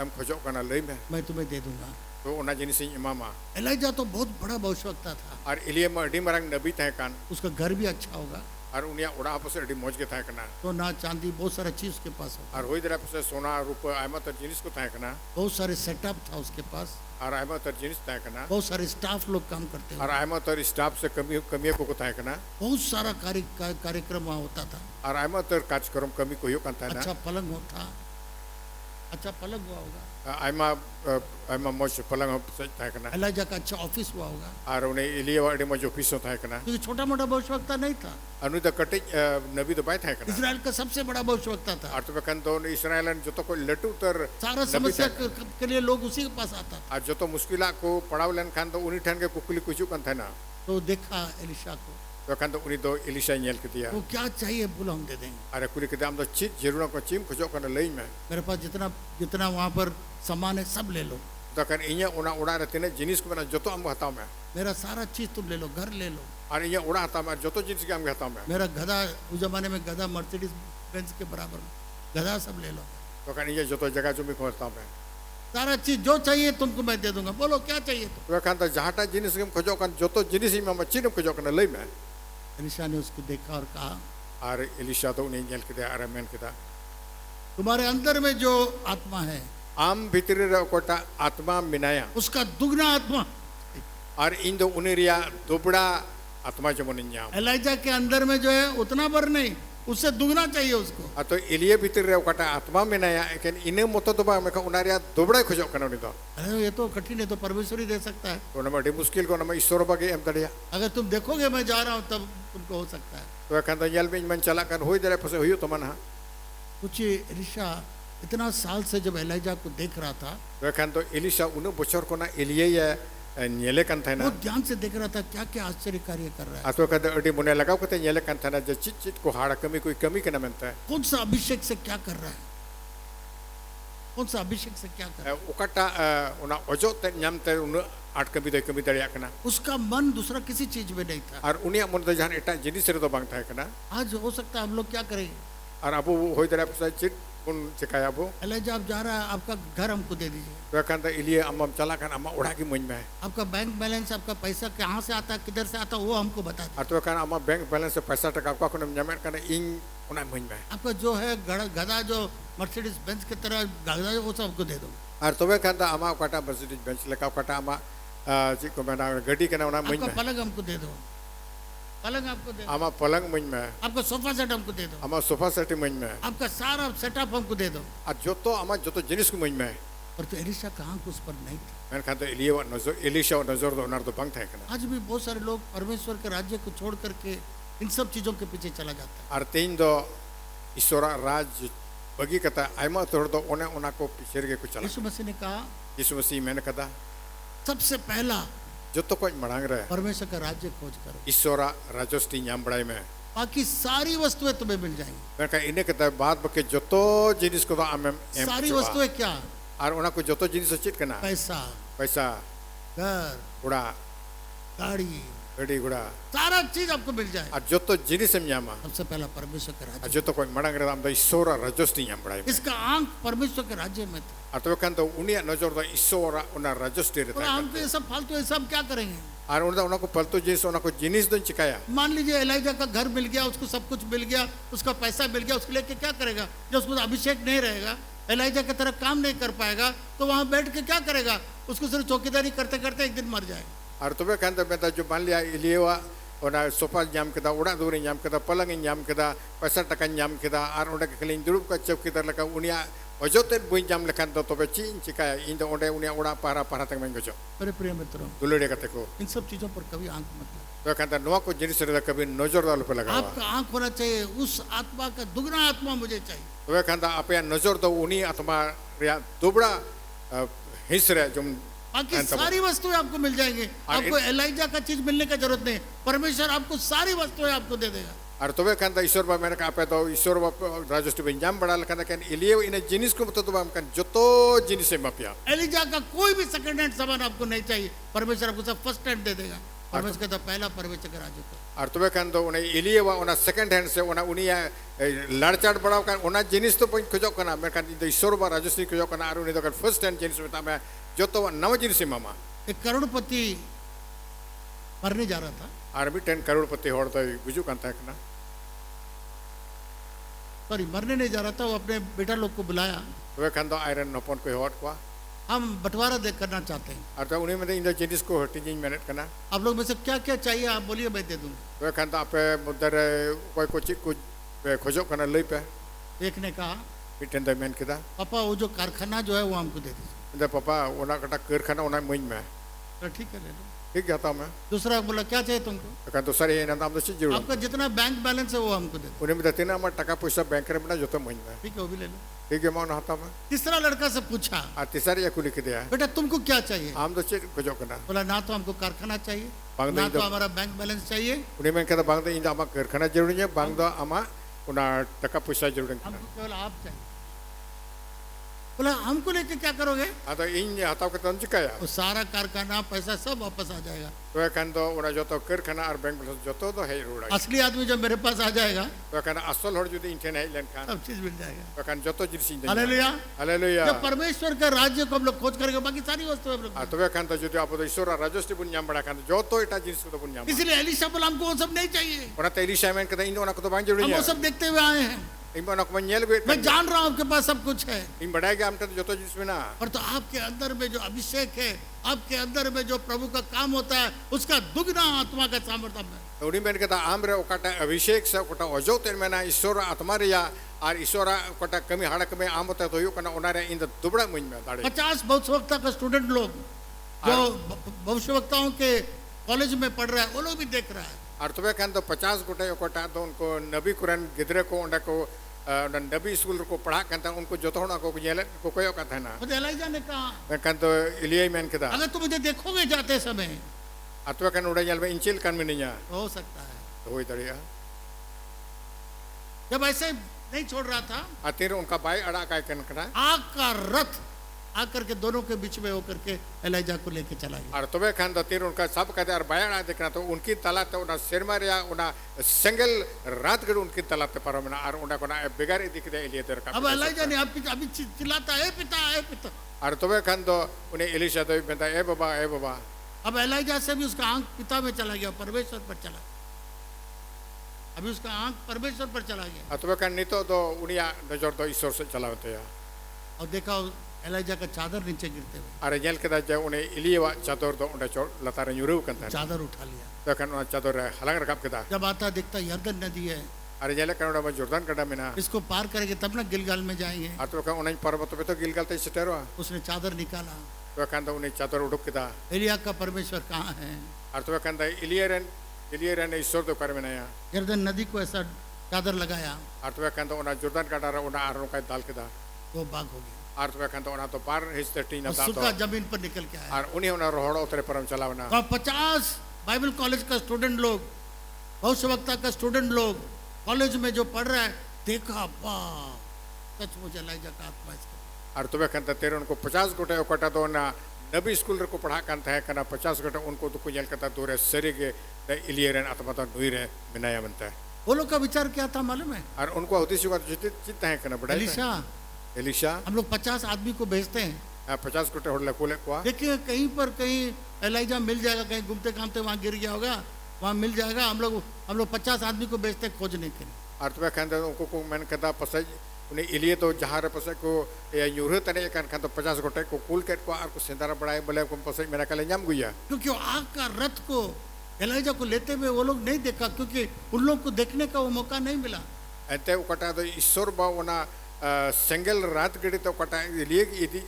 हम खोजो कना लई में मैं तुम्हें दे दूंगा। तो ओना जिनिस इमामा एलाइजा तो बहुत बड़ा भविष्यवक्ता था और इलिये में अडी मरंग नबी तय कान उसका घर भी अच्छा होगा और उनिया उड़ा आपस अडी मौज के तय कना तो ना चांदी बहुत सारा चीज उसके पास होगा, और होई दरा पे सोना रूप आयमा तर जिनिस को तय कना बहुत सारे सेटअप था उसके पास, और आयमा तर जिनिस तय कना बहुत सारे स्टाफ लोग काम करते और हैं, आयमा तर स्टाफ से कमी कमी को तय कना बहुत सारा कार्यक्रम वहाँ होता था। और आयमा तर कार्यक्रम कमी को यो कंता ना अच्छा पलंग होता, अच्छा पलंग हुआ होगा, आयमा आयमा मौज पलंग तय कना एलाइजा का अच्छा ऑफिस हुआ होगा, और उन्हें इलिये वाडे मौज ऑफिस तय कना क्योंकि छोटा मोटा भविष्यवक्ता नहीं था, अनु द कटे नबी तो बाय तय कना इसराइल का सबसे बड़ा भविष्यवक्ता था। और तो बकन तो इस्राएल जो तो कोई लटू तर सारा समस्या के लिए लोग उसी के पास आता था। और जो तो मुश्किला को पड़ाव लेन खान तो उन्हीं ठन के कुकुली कुछ कन था ना तो देखा एलिशा को तो खान तो उन्हीं तो इलिशा नेल के दिया वो क्या चाहिए बोला हम दे देंगे, अरे कुली के दाम तो चीज जरूर को चिम खोजो कन लई में मेरे पास जितना जितना वहाँ पर सामान है सब ले लो, तो कन इया उना उड़ा रहते ने जिनिस को बना जो तो हम हताओ में मेरा सारा चीज तुम ले लो, घर ले लो, और इया उड़ा हता में जो तो जिनिस के हम हताओ में मेरा गधा उस जमाने में गधा मर्सिडीज बेंज के बराबर गधा सब ले लो, तो कन इया जो तो जगह जो भी को हताओ में सारा चीज जो चाहिए तुमको मैं दे दूंगा, बोलो क्या चाहिए तुम। तो खान तो जहाटा जिनिस के खोजो कन जो तो जिनिस में मच्छी ने खोजो कन लई में एलिशा ने उसको देखा और कहा और इलिशा तो उन्हें नेल के दिया अरे मैन के दा तुम्हारे अंदर में जो आत्मा है आम भीतरी रे कोटा आत्मा मिनाया उसका दुगना आत्मा और इन दो उनेरिया दुबड़ा आत्मा जमन इंजाम एलाइजा के अंदर में जो है उतना भर नहीं उससे दुगना चाहिए उसको। तो इलिये भीतर रे ओकाटा आत्मा मेनाया एकेन इने मतो तो बा मेका उनारिया दुबड़ा खोजो कनो नि दो अरे ये तो कठिन है, तो परमेश्वर ही दे सकता है। तो नमा डी मुश्किल को नमा ईश्वर बागे एम दड़िया अगर तुम देखोगे मैं जा रहा हूँ तब तुमको हो सकता है। तो एकान तो यल में मन चला कर होई दरे पसे होयो तो मन हा कुछ एलिशा इतना साल से जब एलाइजा को देख रहा था तो एकान तो एलिशा उनु बचर को ना इलिये या नेले कन था ना बहुत ध्यान से देख रहा था क्या क्या आश्चर्य कार्य कर रहा है, अतो कद अडी मुने लगाव कते नेले कन था ना जे चित चित को हाड़ा कमी कोई कमी के ना मनता है कौन सा अभिषेक से क्या कर रहा है, कौन सा अभिषेक से क्या कर रहा है। ओकाटा उना ओजो ते न्याम ते उनु आट कमी दो कमी दाड़िया कना उसका मन दूसरा किसी चीज में नहीं था। और उनिया मन दो जहां एटा जिनिस रे दो बांग थाय कना आज हो सकता है हम लोग क्या करेंगे, और अब होय दाड़िया पसा चिट बुन चिकाया अब एलिजा आप जा रहा है, आपका घर हमको दे दीजिए, तो कान दा इलिए अम्म चला कान अम्मा उड़ा की मन में आपका बैंक बैलेंस, आपका पैसा कहाँ से आता है, किधर से आता है, वो हमको बता दीजिए, और तो कान अम्मा बैंक बैलेंस से पैसा टका को कोन न्यामेट कान इन उना मन में आपका जो है गधा जो मर्सिडीज बेंज की तरह गधा है, वो सब हमको दे दो, और तबे कान दा अम्मा काटा मर्सिडीज बेंच लेका काटा अम्मा जी को मेना गड्डी कना उना मन आपका में पलंग हमको दे दो, पलंग आपको दे दो, अम्मा पलंग मन में आपका सोफा सेट हमको दे दो, अम्मा सोफा सेट मन में आपका सारा सेटअप हमको दे दो। और जो तो अम्मा जो तो जिनिस को मन में पर तो एलिशा का आंख उस पर नहीं थी। मैं खान तो इलिए वा नजर एलिशा वा नजर दो उनार तो बांग थाय कना आज भी बहुत सारे लोग परमेश्वर के राज्य को छोड़ करके इन सब चीजों के पीछे चला जाता है। और तीन दो ईश्वरा राज बगी कता आयमा तोड़ दो उन्हें उना को पीछे के कुछ चला यीशु मसीह ने कहा यीशु मसीह मैंने कहा सबसे पहला जो तो कोई मड़ांग रहे परमेश्वर का राज्य खोज करो, ईश्वरा राजस्टी न्याम बड़ाई में बाकी सारी वस्तुएं तुम्हें मिल जाएंगी। मैं कहा इन्हें कहता बात बके जो तो जिनिस को तो आमें सारी वस्तुएं क्या, और उना को जो तो जिनिस उचित करना पैसा, पैसा घर, उड़ा गाड़ी, गड़ी उड़ा सारा चीज आपको मिल जाए। और जो तो जिनिस में न्यामा सबसे पहला परमेश्वर का राज्य, जो तो कोई मड़ांग रहे हम तो ईश्वरा राजस्टी न्याम बड़ाई में इसका आंख परमेश्वर के राज्य में था। और तो कहता उन्हें नजर दो ईश्वरा उना राजस्टी तो रहता हम तो ये सब फालतू ये सब क्या करेंगे। और उन्हें को पलतो जिनिस उना को जिनिस दो चिकाया मान लीजिए एलाइजा का घर मिल गया, उसको सब कुछ मिल गया, उसका पैसा मिल गया, उसके लेके क्या करेगा, जब उसको अभिषेक नहीं रहेगा, एलाइजा की तरह काम नहीं कर पाएगा, तो वहां बैठ के क्या करेगा, उसको सिर्फ चौकीदारी करते करते एक दिन मर जाएगा। और तुम्हें कहता मैं जो मान लिया इलिएवा उना सोफा न्याम कदा उड़ा दूरी न्याम कदा पलंग न्याम कदा पैसा टका न्याम कदा और उन्हें खाली दुरुप का चौकीदार लगा उनिया अजोते बुई न्याम लेखान तो तबे चीन चिकाया इन तो उन्हें उन्हें उड़ा पारा पारा तक मैं गजो मेरे प्रिय मित्रों, दुलड़े कते को इन सब चीजों पर कभी आंख मत लगाओ। तो कहता नुआ को जिनिस रे कभी नजर दाल पे लगा आपका आंख होना चाहिए उस आत्मा का, दुगना आत्मा मुझे चाहिए। तो कहता आप या नजर दो उन्हीं आत्मा रिया दुबड़ा हिस्स रे जो बाकी सारी वस्तुएं आपको मिल जाएंगी, आपको एलाइजा का चीज मिलने का जरूरत नहीं, परमेश्वर आपको सारी वस्तुएं आपको दे देगा। और तबे कहता ईश्वर बा मैंने कहा तो ईश्वर बा राजस्टी में न्याम बड़ा कहता कहन इलिए इन्हें जिनिस को तो हम कहन जो तो जिनिस में मापिया एलिजा का कोई भी सेकंड हैंड सामान आपको नहीं चाहिए, परमेश्वर आपको सब फर्स्ट हैंड दे देगा। परमेश्वर कहता पहला परमेश्वर का राज्य को। और तबे कहन तो उन्हें इलिए वा उन्हें सेकंड हैंड से उन्हें उन्हीं लड़चाड़ बढ़ाओ कहन उन्हें जिनिस तो पॉइंट खोजो करना मैं कहन ईश्वर बा राजस्टी खोजो करना और उन्हें तो कहन फर्स्ट हैंड जिनिस में मैं जो तो नव जिनिस मामा एक करोड़पति मरने जा रहा था, और भी 10 करोड़पति होड़ तो बुझू कहता है ना सॉरी मरने नहीं जा रहा था, वो अपने बेटा लोग को बुलाया, तबे कहन तो आयरन नपन कोई होड़ को हम बंटवारा देख करना चाहते हैं, और तो उन्हीं में इन जिनिस को हटी जिन मिनट करना आप लोग में से क्या क्या चाहिए आप बोलिए, मैं दे दूंगा। तबे कहन तो आपे मुद्दर कोई कुछ खोजो करना लई पे एक ने कहा मिटन द मैन किदा पापा वो जो कारखाना जो है वो हमको दे दीजिए। इंदा पापा उना कटा कारखाना उना मुइन में तो ठीक है ले लो। ठीक जाता मैं दूसरा बोला क्या चाहिए तुमको, तो कहन तो सर ये नाम तो चीज जरूर आपका जितना बैंक बैलेंस है वो हमको दे दो। उन्हें में देना हमारा टका पैसा बैंक रे बना जो तो मुइन में ठीक है वो भी ले लो। ठीक है मौन हाथा में तीसरा लड़का से पूछा और तीसरी या कुली के दिया बेटा तुमको क्या चाहिए, हम तो चीज खोजो करना बोला ना तो हमको कारखाना चाहिए, बांग ना नहीं तो तो- हमारा बैंक बैलेंस चाहिए, उन्हें में कहता बांग तो इंदा हमारा कारखाना जरूरी है बांग तो हमारा उना टका पैसा जरूर है हमको केवल आप चाहिए। बोला हमको लेके क्या करोगे, हाँ तो इन हाथा के तंज काया वो सारा कारखाना पैसा सब वापस आ जाएगा। तो कहन तो उना जो तो कारखाना और बैंक बैलेंस जो तो है रोड़ा असली आदमी जब मेरे पास आ जाएगा तो कहन असल होड़ जो इंटेन है लेन खान सब चीज मिल जाएगा। तो कहन जो तो जिनिस हालेलुया। हालेलुया जब परमेश्वर का राज्य को हम लोग खोज करेंगे बाकी सारी वस्तु हम लोग, आ तबे कहन तो जो आप तो ईश्वर राजस्ती बुन्याम बड़ा कहन जो तो इटा जिनिस को तो बुन्याम इसलिए एलिशा बोला हमको वो सब नहीं चाहिए, उना तेरी शायमें कहता इन उना को तो बांग जरूरी हम है वो सब देखते हुए आए हैं, इन उना को मंजेल वे मैं जान रहा हूँ आपके पास सब कुछ है, इन बढ़ाएगा हम तो जो तो जिनिस में ना पर तो आपके अंदर में जो अभिषेक है, आपके अंदर में जो प्रभु का काम होता है उसका दुगना आत्मा का सामर्थ्य है। तो उन्हीं में कहता आम रे ओकाटा अभिषेक से ओकाटा अजो तेन में ना ईश्वर आत्मा रिया और ईश्वर ओकाटा कमी हड़क में आम होता है तो यो कना उना रे इन दुबड़ा मुइन में दाड़े 50 भविष्यवक्ता का स्टूडेंट लोग जो भविष्यवक्ताओं के कॉलेज में पढ़ रहा है वो लोग भी देख रहा है। और तबे कहन तो 50 गोटे ओकाटा तो उनको नबी कुरान गिदरे को उंडा को नबी स्कूल को पढ़ा कहता उनको जो तो को येले को कोयो कहता है ना मुझे एलाइजा ने कहा मैं कहन तो इलिया मैन कहता अगर तुम मुझे देखोगे जाते समय अतवा कहन उड़ा येल में इंचिल कान में नहीं आ हो सकता है। तो होई दड़िया जब ऐसे नहीं छोड़ रहा था आतिर उनका बाई अड़ा काय कन करा आग का रथ आकर के दोनों के बीच में होकर के एलाइजा को लेके चला गया। और तबे खान द तीर उनका सब कहते और बयान देखना तो उनकी तलाते उना सिरमा रिया उना सिंगल रात गड़ उनकी तलाते परमना और उना कोना बेगार दिख दे एलिया तेरे का अब एलाइजा ने अभी चिल्लाता है पिता है पिता। और तबे खान दो उन्हें एलिशा तो कहता ए बाबा अब एलाइजा से भी उसका आंख पिता में चला गया, परमेश्वर पर चला, अभी उसका आंख परमेश्वर पर चला गया। और तबे खान नहीं तो उनिया नजर तो ईश्वर से चला होते हैं और देखा एलाइजा का चादर नीचे गिरते हुए, और जेल के दाज उन्हें एलिया चादर तो उन्हें चोट लतारे न्यूरू करता है चादर उठा लिया। तो खान उन्हें चादर हलंग रखा के दा जब आता देखता यरदन नदी है, और जेल का उन्हें जोरदान कड़ा मिना इसको पार करेंगे तब ना गिलगाल में जाएंगे। और तो खान उन्हें पर्वत पे तो गिलगल तो इस्टेरो उसने चादर निकाला, तो खान तो उन्हें चादर उड़क के दा एलिया का परमेश्वर कहाँ है। और तो खान दा एलिया ने ईश्वर तो कर मिना यरदन नदी को ऐसा चादर लगाया, और तो खान तो उन्हें जोरदान कड़ा रहा उन्हें आरों का दाल के दा वो बाग हो गया और तो खान तो उन्हें तो पार हिस्से टीना दा सूखा जमीन पर निकल के आया। और उन्हें उन्हें रोहड़ा उतरे परम चलावना और 50 बाइबल कॉलेज का स्टूडेंट लोग, भविष्यवक्ता का स्टूडेंट लोग कॉलेज में जो पढ़ रहा है, देखा वाह सचमुच एलाइजा का आत्मा इसको। और तुम्हें कहता तेरे उनको 50 गोटे कटा तो ना नबी स्कूल को पढ़ा करता है करना 50 गोटे उनको तो कुछ करता दूर है सरी के इलियरन आत्मा तो नुई रहे मिनाया बनता है। वो लोग का विचार क्या था मालूम है? और उनको उद्देश्य का चित्त है करना बड़ा एलिशा हम लोग 50 आदमी को भेजते हैं, 50 गोटे होड़ कोले को देखिए कहीं पर कहीं एलाइजा मिल जाएगा, कहीं घूमते घामते वहाँ गिर गया होगा, वहाँ मिल जाएगा। हम लोग 50 आदमी को भेजते हैं खोजने के लिए। और तुम्हें कहते उनको मैंने कहता पसज उन्हें इलिए तो जहाँ रे पसज को यूरो तने एक खान तो 50 गोटे को कुल के को और को सिंदारा बढ़ाए बोले को पसज मेरा कल जाम गुया क्योंकि आग का रथ को एलाइजा को लेते हुए वो लोग नहीं देखा, क्योंकि उन लोग को देखने का वो मौका नहीं मिला। ऐते उकटा तो ईश्वर बा उना सिंगल रात गड़ी तो उकटा इलिए इदी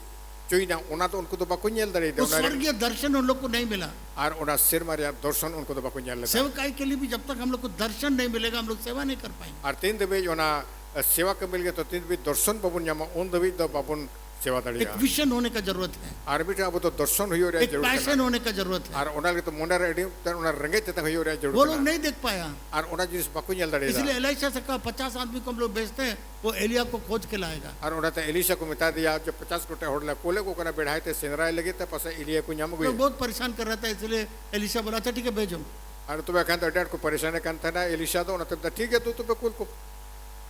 चोई ना उना तो उनको तो बाकुन येल दरे दे स्वर्गीय दर्शन उन लोग को नहीं मिला और उना सिर मारिया दर्शन उनको तो बाकुन येल सेवकाई के लिए भी जब तक हम लोग को दर्शन नहीं मिलेगा हम लोग सेवा नहीं कर पाएंगे। और तीन दबे उना सेवा के मिल गए तो तीन भी दर्शन बाबुन जामा उन दबे तो बाबुन सेवा दड़िया एक विजन होने का जरूरत है, और बेटा अब तो दर्शन हुई रहा एक पैशन होने का जरूरत है। और उना के तो मुंडा रेडी उना रंगे तक हुई रहा जरूरत वो लोग नहीं देख पाया और उना जिस बाकुन येल दड़िया इसलिए एलाइशा से कहा 50 आदमी को हम लोग भेजते हैं, वो एलिया को खोज के लाएगा। और उन्हें तो एलिशा को मिटा दिया जब 50 गोटे होड़ला कोले को कना बैठाए थे सिंदराए लगे थे पसे इलिया को ञम गई तो बहुत परेशान कर रहा था, इसलिए एलिशा बोला अच्छा ठीक है भेजो। और तुम्हें कहते डैड को परेशान करता है ना एलिशा तो उन्हें तो ठीक है तू तो बिल्कुल को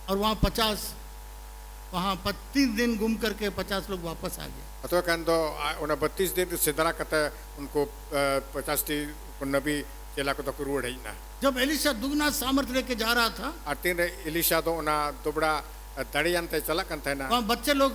और वहाँ 3 दिन घूम करके 50 लोग वापस आ गए। तो कहते तो उन्हें 32 दिन सिंदरा कहता है उनको 50 टी नबी चेला को तो करूड़ है ना। जब एलिशा दुगना सामर्थ्य लेके जा रहा था और तीन एलिशा तो उन्हें दुबड़ा दड़ियांते चला करता है ना, वहाँ बच्चे लोग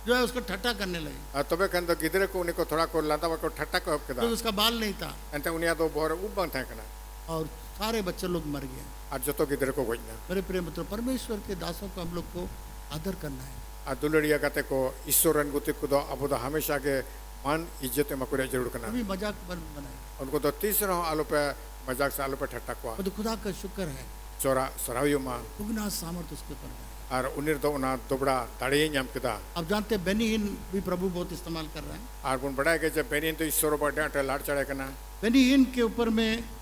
जो है उसको ठट्टा करने लगे। तुम्हें कहते गिदरे को उनको थोड़ा को लाता को ठट्टा को हक तो उसका बाल नहीं था अंत उन्हें तो बहुत उबन था करना और सारे बच्चे लोग मर गए। और जो तो गिदरे को गोजना मेरे प्रिय मित्रों, परमेश्वर के दासों को हम लोग को आदर करना है। और दुलड़िया कहते को ईश्वर गुति को तो अब तो हमेशा के मान इज्जत मकुरे जरूर करना अभी मजाक बनाए उनको तो 30 आलू पे मजाक से आलू पे ठट्टा को तो खुदा का शुक्र है चोरा सरावियो माँ दुगना सामर्थ उसके ऊपर है। और उन्हें तो उन्हें दुबड़ा दाड़िये नाम किदा अब जानते हैं बेनीहीन भी प्रभु बहुत इस्तेमाल कर रहे हैं। और उन बड़ा के जब बेनीन तो ईश्वर बर्थडे अटे लाड़ चढ़े करना बेनीहीन के ऊपर में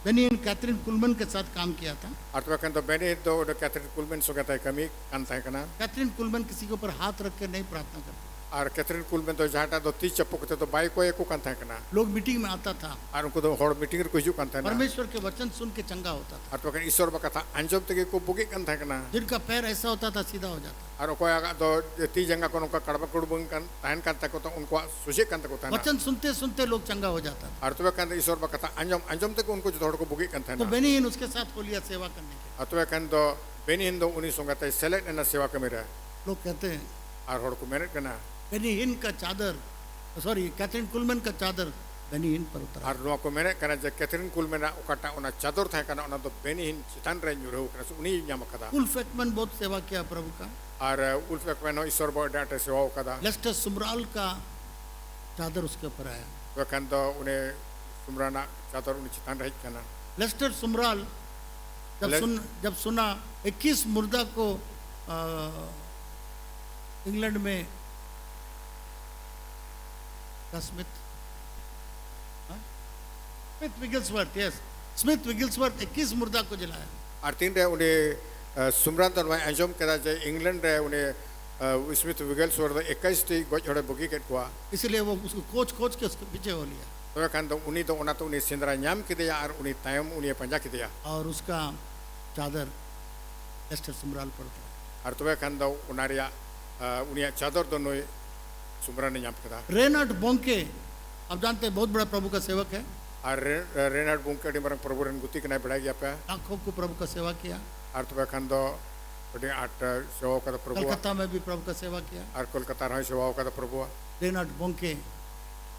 बेनीहीन कैथरीन कुलमन के साथ काम किया था। और तो कहते बेनीन तो कैथरीन कुलमन सो कहता है कमी कांता है करना कैथरीन कुलमन किसी के ऊपर हाथ रख के नहीं प्रार्थना करती। और कैथरीन कुलमन तो जहाँ तो 30 चप्पू कहते तो बाइक को एक को कांता है करना लोग मीटिंग में आता था और उनको तो हॉड मीटिंग को हिजू कांता है ना परमेश्वर के वचन सुन के चंगा होता था। और तो कहते ईश्वर बका था अंजम तक को बुकी कांता है करना जिनका पैर ऐसा होता था सीधा हो जाता। और कोई आगा तो 30 जंगा को उनका कड़बा कुड़बुंग ताहन कांता को तो उनको सुशी कांता को था वचन सुनते सुनते लोग चंगा हो जाता था। और तो कहते ईश्वर बका था अंजम तक उनको जो थोड़ा को बुकी कांता है तो बेनीहीन उसके साथ हो लिया सेवा करने के। और तो कहते तो बेनीन तो उन्हीं सोंगा तो सेलेक्ट ना सेवा का मेरा लोग कहते हैं और हॉड को मेहनत करना बेनीहीन का चादर कैथरीन कुलमन का चादर बेनीहीन पर उतरा। और नुआ को मेहनत करना जब कैथरीन कुलमन उकाटा उना चादर था करना उना तो बेनीन चितान रे न्यूरो करना उन्हीं न्याम कदा उल्फ एकमन बहुत सेवा किया प्रभु का। और उल्फ एकमन ईश्वर बहुत डांटे सेवा कदा लेस्टर सुमराल का चादर उसके ऊपर आया। तो कहते उन्हें सुमराना चादर उन्हें चितान रही करना लेस्टर सुमराल जब सुना 21 मुर्दा को इंग्लैंड में स्मिथ विगिल्सवर्थ 21 मुर्दा को जलाया। और तीन रे उन्हें सुमरान तो मैं अंजम करा जे इंग्लैंड रे उन्हें स्मिथ विगल स्वर 21 T गoj hore bugi ket kwa इसलिए वो उसको खोज खोज के उसके पीछे हो लिया tobe khan do uni do ona to uni sendra nyam kideya ar uni tayam uni panja kideya और उसका चादर एस्टर सुमराल पर था ar tobe khan do onaria uni chador do noi sumra ne nyam kida Reinhard Bonnke आप जानते हैं बहुत बड़ा प्रभु का सेवक है ar renard bunke di marang prabhu ren guti kena bedai apa लाखों को प्रभु का सेवा किया ar tobe khan do odi at sewa kada prabhu Calcutta में भी प्रभु का सेवा किया ar kolkata rahi sewa kada prabhu Reinhard Bonnke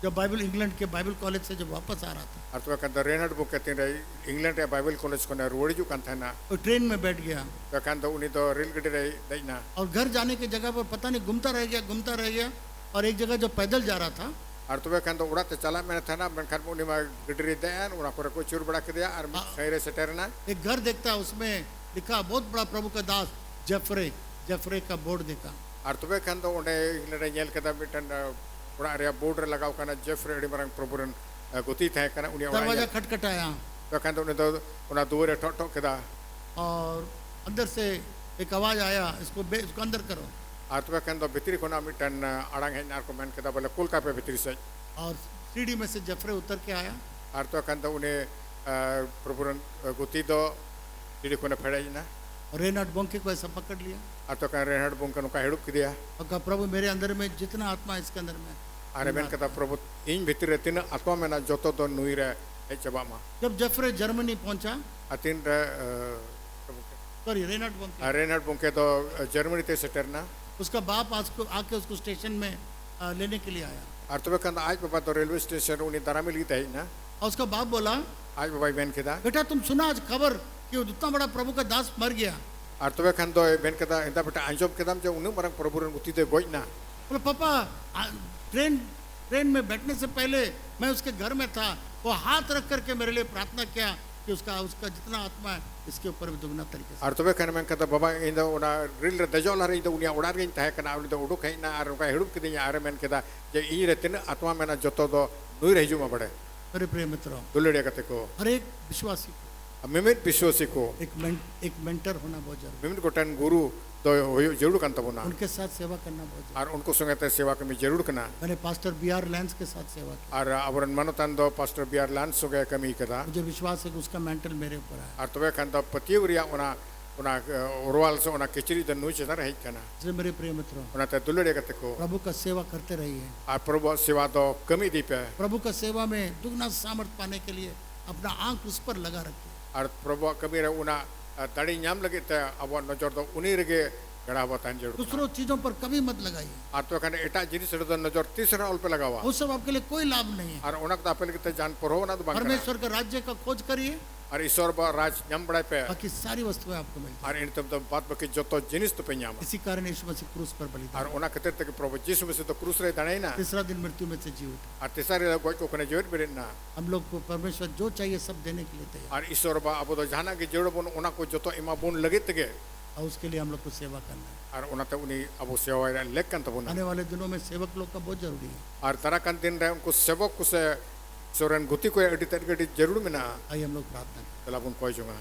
जब बाइबल इंग्लैंड के बाइबल कॉलेज से जब वापस आ रहा था ar tobe khan do renard bunke tin rai england ya bible college kona ruwadi ju kan thana वो ट्रेन में बैठ गया tobe khan do uni do rail gadi rai daina और घर जाने की जगह पर पता नहीं घूमता रह गया और एक जगह जब पैदल जा रहा था ar tobe khan do urat chala mena thana menkhan uni ma gadi rai dan ona kore ko chur bada kideya ar saire seterna एक घर देखता है उसमें लिखा बहुत बड़ा प्रभु का दास जेफरे का बोर्ड देखा ar tobe khan do onde england re nyel kada mitan urat re board re lagaw kana jeffrey adi marang prabhu ren guti thae kana uni दरवाजा खटखटाया tobe khan do uni do ona duwar re tok tok kida और अंदर से एक आवाज आया इसको अंदर करो ar tobe khan do bitri khona mitan arang hen ar ko men kida bole kolka pe bitri se और सीढ़ी में से जेफरे उतर के आया ar tobe khan do uni prabhu ren guti do tiri khona phedai na और Reginald बोंके को ऐसा पकड़ लिया ar tobe khan renard bunkan ka hedup kideya और कहा प्रभु मेरे अंदर में जितना आत्मा है इसके अंदर में are men kata prabhu in bhitri re tina atma mena joto do nui re hej chaba ma जब जेफरे जर्मनी पहुंचा atin re sorry Reinhard Bonnke renard bunke do germany te seterna उसका बाप आके उसको स्टेशन में लेने के लिए आया ar tobe khan aaj baba do railway station uni daramil gita hai na और उसका बाप बोला aaj baba ben kida बेटा तुम सुना आज खबर कि उतना बड़ा प्रभु का दास मर गया ar tobe khan do ben kida enda beta anjom kedam je unu marang prabhu ren guti de goj na बोले पापा ट्रेन में बैठने से पहले मैं उसके घर में था वो हाथ रख करके मेरे लिए प्रार्थना किया कि उसका जितना आत्मा है इसके ऊपर भी दुगना तरीके से ar tobe khan men kata baba inda ona ril re dejol har inda unia odar gein tahe kana uni do uduk hai na ar ka hedup kidinya ar men kida je i re tin atma mena joto do nui re hiju ma bade मेरे प्रिय मित्रों dulede kate ko हर एक विश्वासी को mimit biswasi ko एक mentor होना बहुत जरूरी mimit gotan guru do hoyo jarur kan tabuna है। उनके साथ सेवा करना बहुत जरूरी ar unko sange te sewa kami jarur kana है। मैंने पास्टर बीआर लैंस के साथ सेवा की ar aburan manotan do pastor biar lan soge kami kada मुझे विश्वास है कि उसका मेंटल मेरे ऊपर है ar tobe khan do patiuria ona orwal so ona kichiri de nui chedar hai kana इसलिए मेरे प्रिय मित्रों ona te dulede kate ko प्रभु का सेवा करते रहिए ar prabhu sewa do kami dipe प्रभु का सेवा में दुगना सामर्थ पाने के लिए अपना आंख उस पर लगा रखिए ar prabhu kami re una dadi nyam lagi te abo nojor do uni rege gada abo tan jarur दूसरों चीजों पर कभी मत लगाइए ar to khan eta jinis re do nojor tisra ol pe lagawa वो सब आपके लिए कोई लाभ नहीं है ar onak da apel kite jan porho na do bang kana परमेश्वर के राज्य का खोज करिए ar isor ba raj nyam badai pe बाकी सारी वस्तुएं आपको मिल ar in tam bat baki joto jinis to pe nyama इसी कारण यीशु मसीह क्रूस पर बलिदान ar ona khatir te prabhu jisu se to krus re danai na तीसरा दिन मृत्यु में से जी उठा ar tisare goj ko kone jevet berin na हम लोग को परमेश्वर जो चाहिए सब देने के लिए तैयार ar isor ba abo do jahana ge jerur bon ona ko joto ima bon lagi tege और उसके लिए हम लोग को सेवा करना है ar ona te uni abo sewa re lek kan tabuna आने वाले दिनों में सेवक लोग का बहुत जरूरी है ar tara kan din re unko sevok ko se soren guti ko edi ter gedi jarur mena आइए हम लोग प्रार्थना करें tela bun koi junga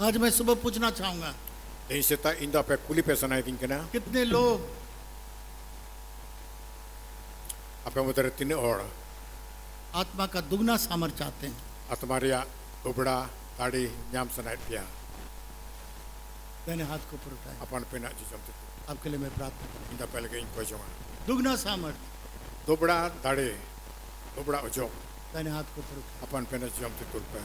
आज मैं सुबह पूछना चाहूंगा ei seta inda pe kuli pe sanai din kana कितने लोग ape modere tin or आत्मा का दुगना सामर्थ चाहते हैं atmaria ubda tadi nyam sanai pia मैंने हाथ को ऊपर उठाया apan pena jijam te आपके लिए मैं प्रार्थना करूं inda pe lege koi junga दुगना सामर्थ dobra tadi dobra ojo मैंने हाथ को ऊपर उठाया apan pena jijam te tulpe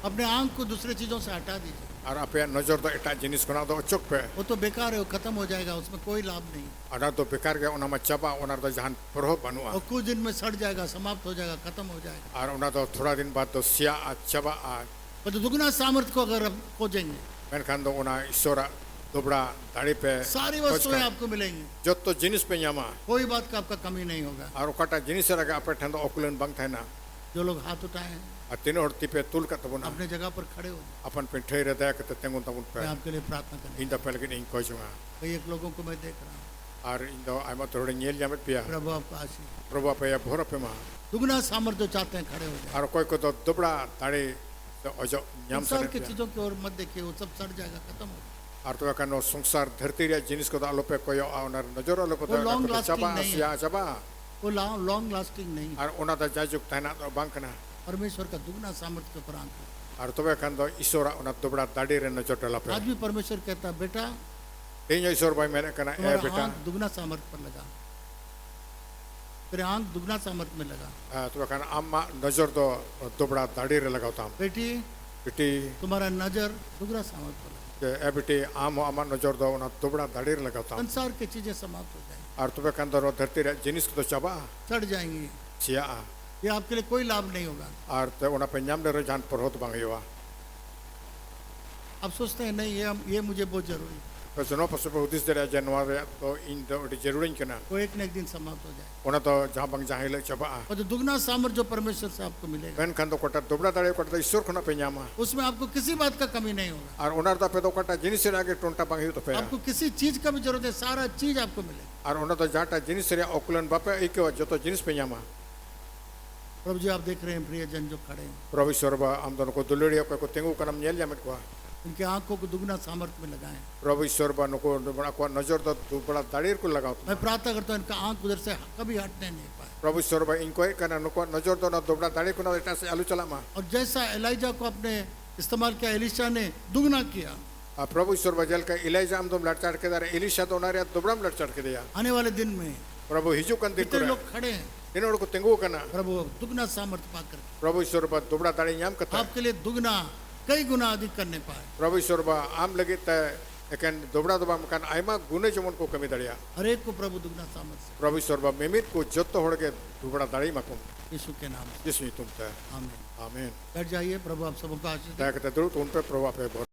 अपने आंख को दूसरे चीजों से हटा दीजिए ar ape nojor do eta jinis kona do ochok pe वो तो बेकार है वो खत्म हो जाएगा उसमें कोई लाभ नहीं ana do bekar ge ona ma chaba ona do jahan porho banua और कुछ दिन में सड़ जाएगा समाप्त हो जाएगा खत्म हो जाएगा ar ona do thoda din bad do sia a chaba a पर तो दुगना सामर्थ को अगर हम खोजेंगे menkhan do ona isora dobra tadi pe सारी वस्तुएं आपको मिलेंगी joto jinis pe nyama कोई बात का आपका कमी नहीं होगा ar okata jinis ra ga ape thando okulen bang thaina जो लोग हाथ उठाए हैं a tin or tipe tul ka tabuna अपने जगह पर खड़े हो जाए। apan pe thai re da ka te tengun tabun pe मैं आपके लिए प्रार्थना करना inda pe lege in koi junga कई एक लोगों को मैं देख रहा हूँ Ar indo aimat thode nyel jamet pia. प्रभु आपको आशीष दे। Proba pe ya bhora pe ma. दुगना सामर्थ्य जो चाहते हैं खड़े हो जाए। Ar koi ko to dubda dare ojo nyam संसार sane की pia. चीजों की ओर मत देखिए, वो सब सड़ जाएगा, खत्म हो जाएगा। Ar to kan no sungsar dharti ria jinis ko da alope koyo onar najor alope वो long to lasting chaba नहीं है। sia chaba. वो लॉन्ग लास्टिंग नहीं। Ar ona da jajuk tahna to bangkana. परमेश्वर का दुगना सामर्थ्य के ऊपर आंख रखो। Ar tobe kan do isora ona dubda dadi re najor dalape. आज भी परमेश्वर कहता है बेटा Inyo isor bai mene kana तुम्हारा beta. आंख दुगना सामर्थ्य पर लगा, तेरे आंख दुगना सामर्थ्य में लगा। तो kan amma najor do dubda dadi re lagautam. बेटी Biti तुम्हारा नजर दुगना सामर्थ्य पर लगा। ke ebiti am amma najor do ona dubda dadi re lagautam. संसार की चीजें समाप्त हो जाएंगी, Ar tobe kan do dharti ria jinis ko to chaba सड़ जाएंगी। sia. ये आपके लिए कोई लाभ नहीं होगा। Ar te ona pe nyam de jan por hot bang yowa. आप सोचते हैं नहीं ये मुझे बहुत जरूरी है, Pero no paso por udis de January to in the jerurin kana. वो एक न एक दिन समाप्त हो जाए। Ona to jang bang jang ile chaba. और जो दुगना सामर्थ्य जो परमेश्वर से आपको मिलेगा, Ben kan to kota dubla dare kota isor khona pe nyama. उसमें आपको किसी बात का कमी नहीं होगा। Ar onar da pe to kota jinis re age tonta bang to pe. आपको किसी चीज का भी जरूरत है, सारा चीज आपको मिलेगा। Ar ona to jata jinis re okulan bape ike joto jinis pe nyama. प्रभु जी आप देख रहे हैं प्रियजन जो खड़े हैं, Provi sorba am don ko duluri ko tengu kanam nyel jamet ko. उनके आंखों को दुगना सामर्थ्य में लगाएं। Provi sorba no ko bana ko nazar do dubla darir ko lagaut. मैं प्रार्थना करता हूँ इनका आंख उधर से कभी हटने नहीं पाए। Provi sorba inko kana no ko nazar do na dubla darir ko na eta se alu chala ma. और जैसा एलाइजा को अपने इस्तेमाल किया, एलिशा ने दुगना किया। Provi sorba jal ka Elijah am dom lat char ke dare Elisha to onar ya dubram lat char ke diya. आने वाले दिन में Prabhu hijukan din ko. कितने लोग खड़े हैं, Ino ko tengu kana. प्रभु दुगना सामर्थ्य पाकर Prabhu sorba dubla dare nyam kata. आपके लिए दुगना कई गुना अधिक करने पाए। Prabhu sorba am lagi ta ekan dubla dubam kan aima gune jemon ko kami dariya. हर एक को प्रभु दुगना सामर्थ्य Prabhu sorba memit ko jotto hodge dubla dare makum. यीशु के नाम से Jisni tumta. आमीन। Amen. बैठ जाइए, प्रभु आप सबको आशीष दे। Ta kata duru tun pe Prabhu pe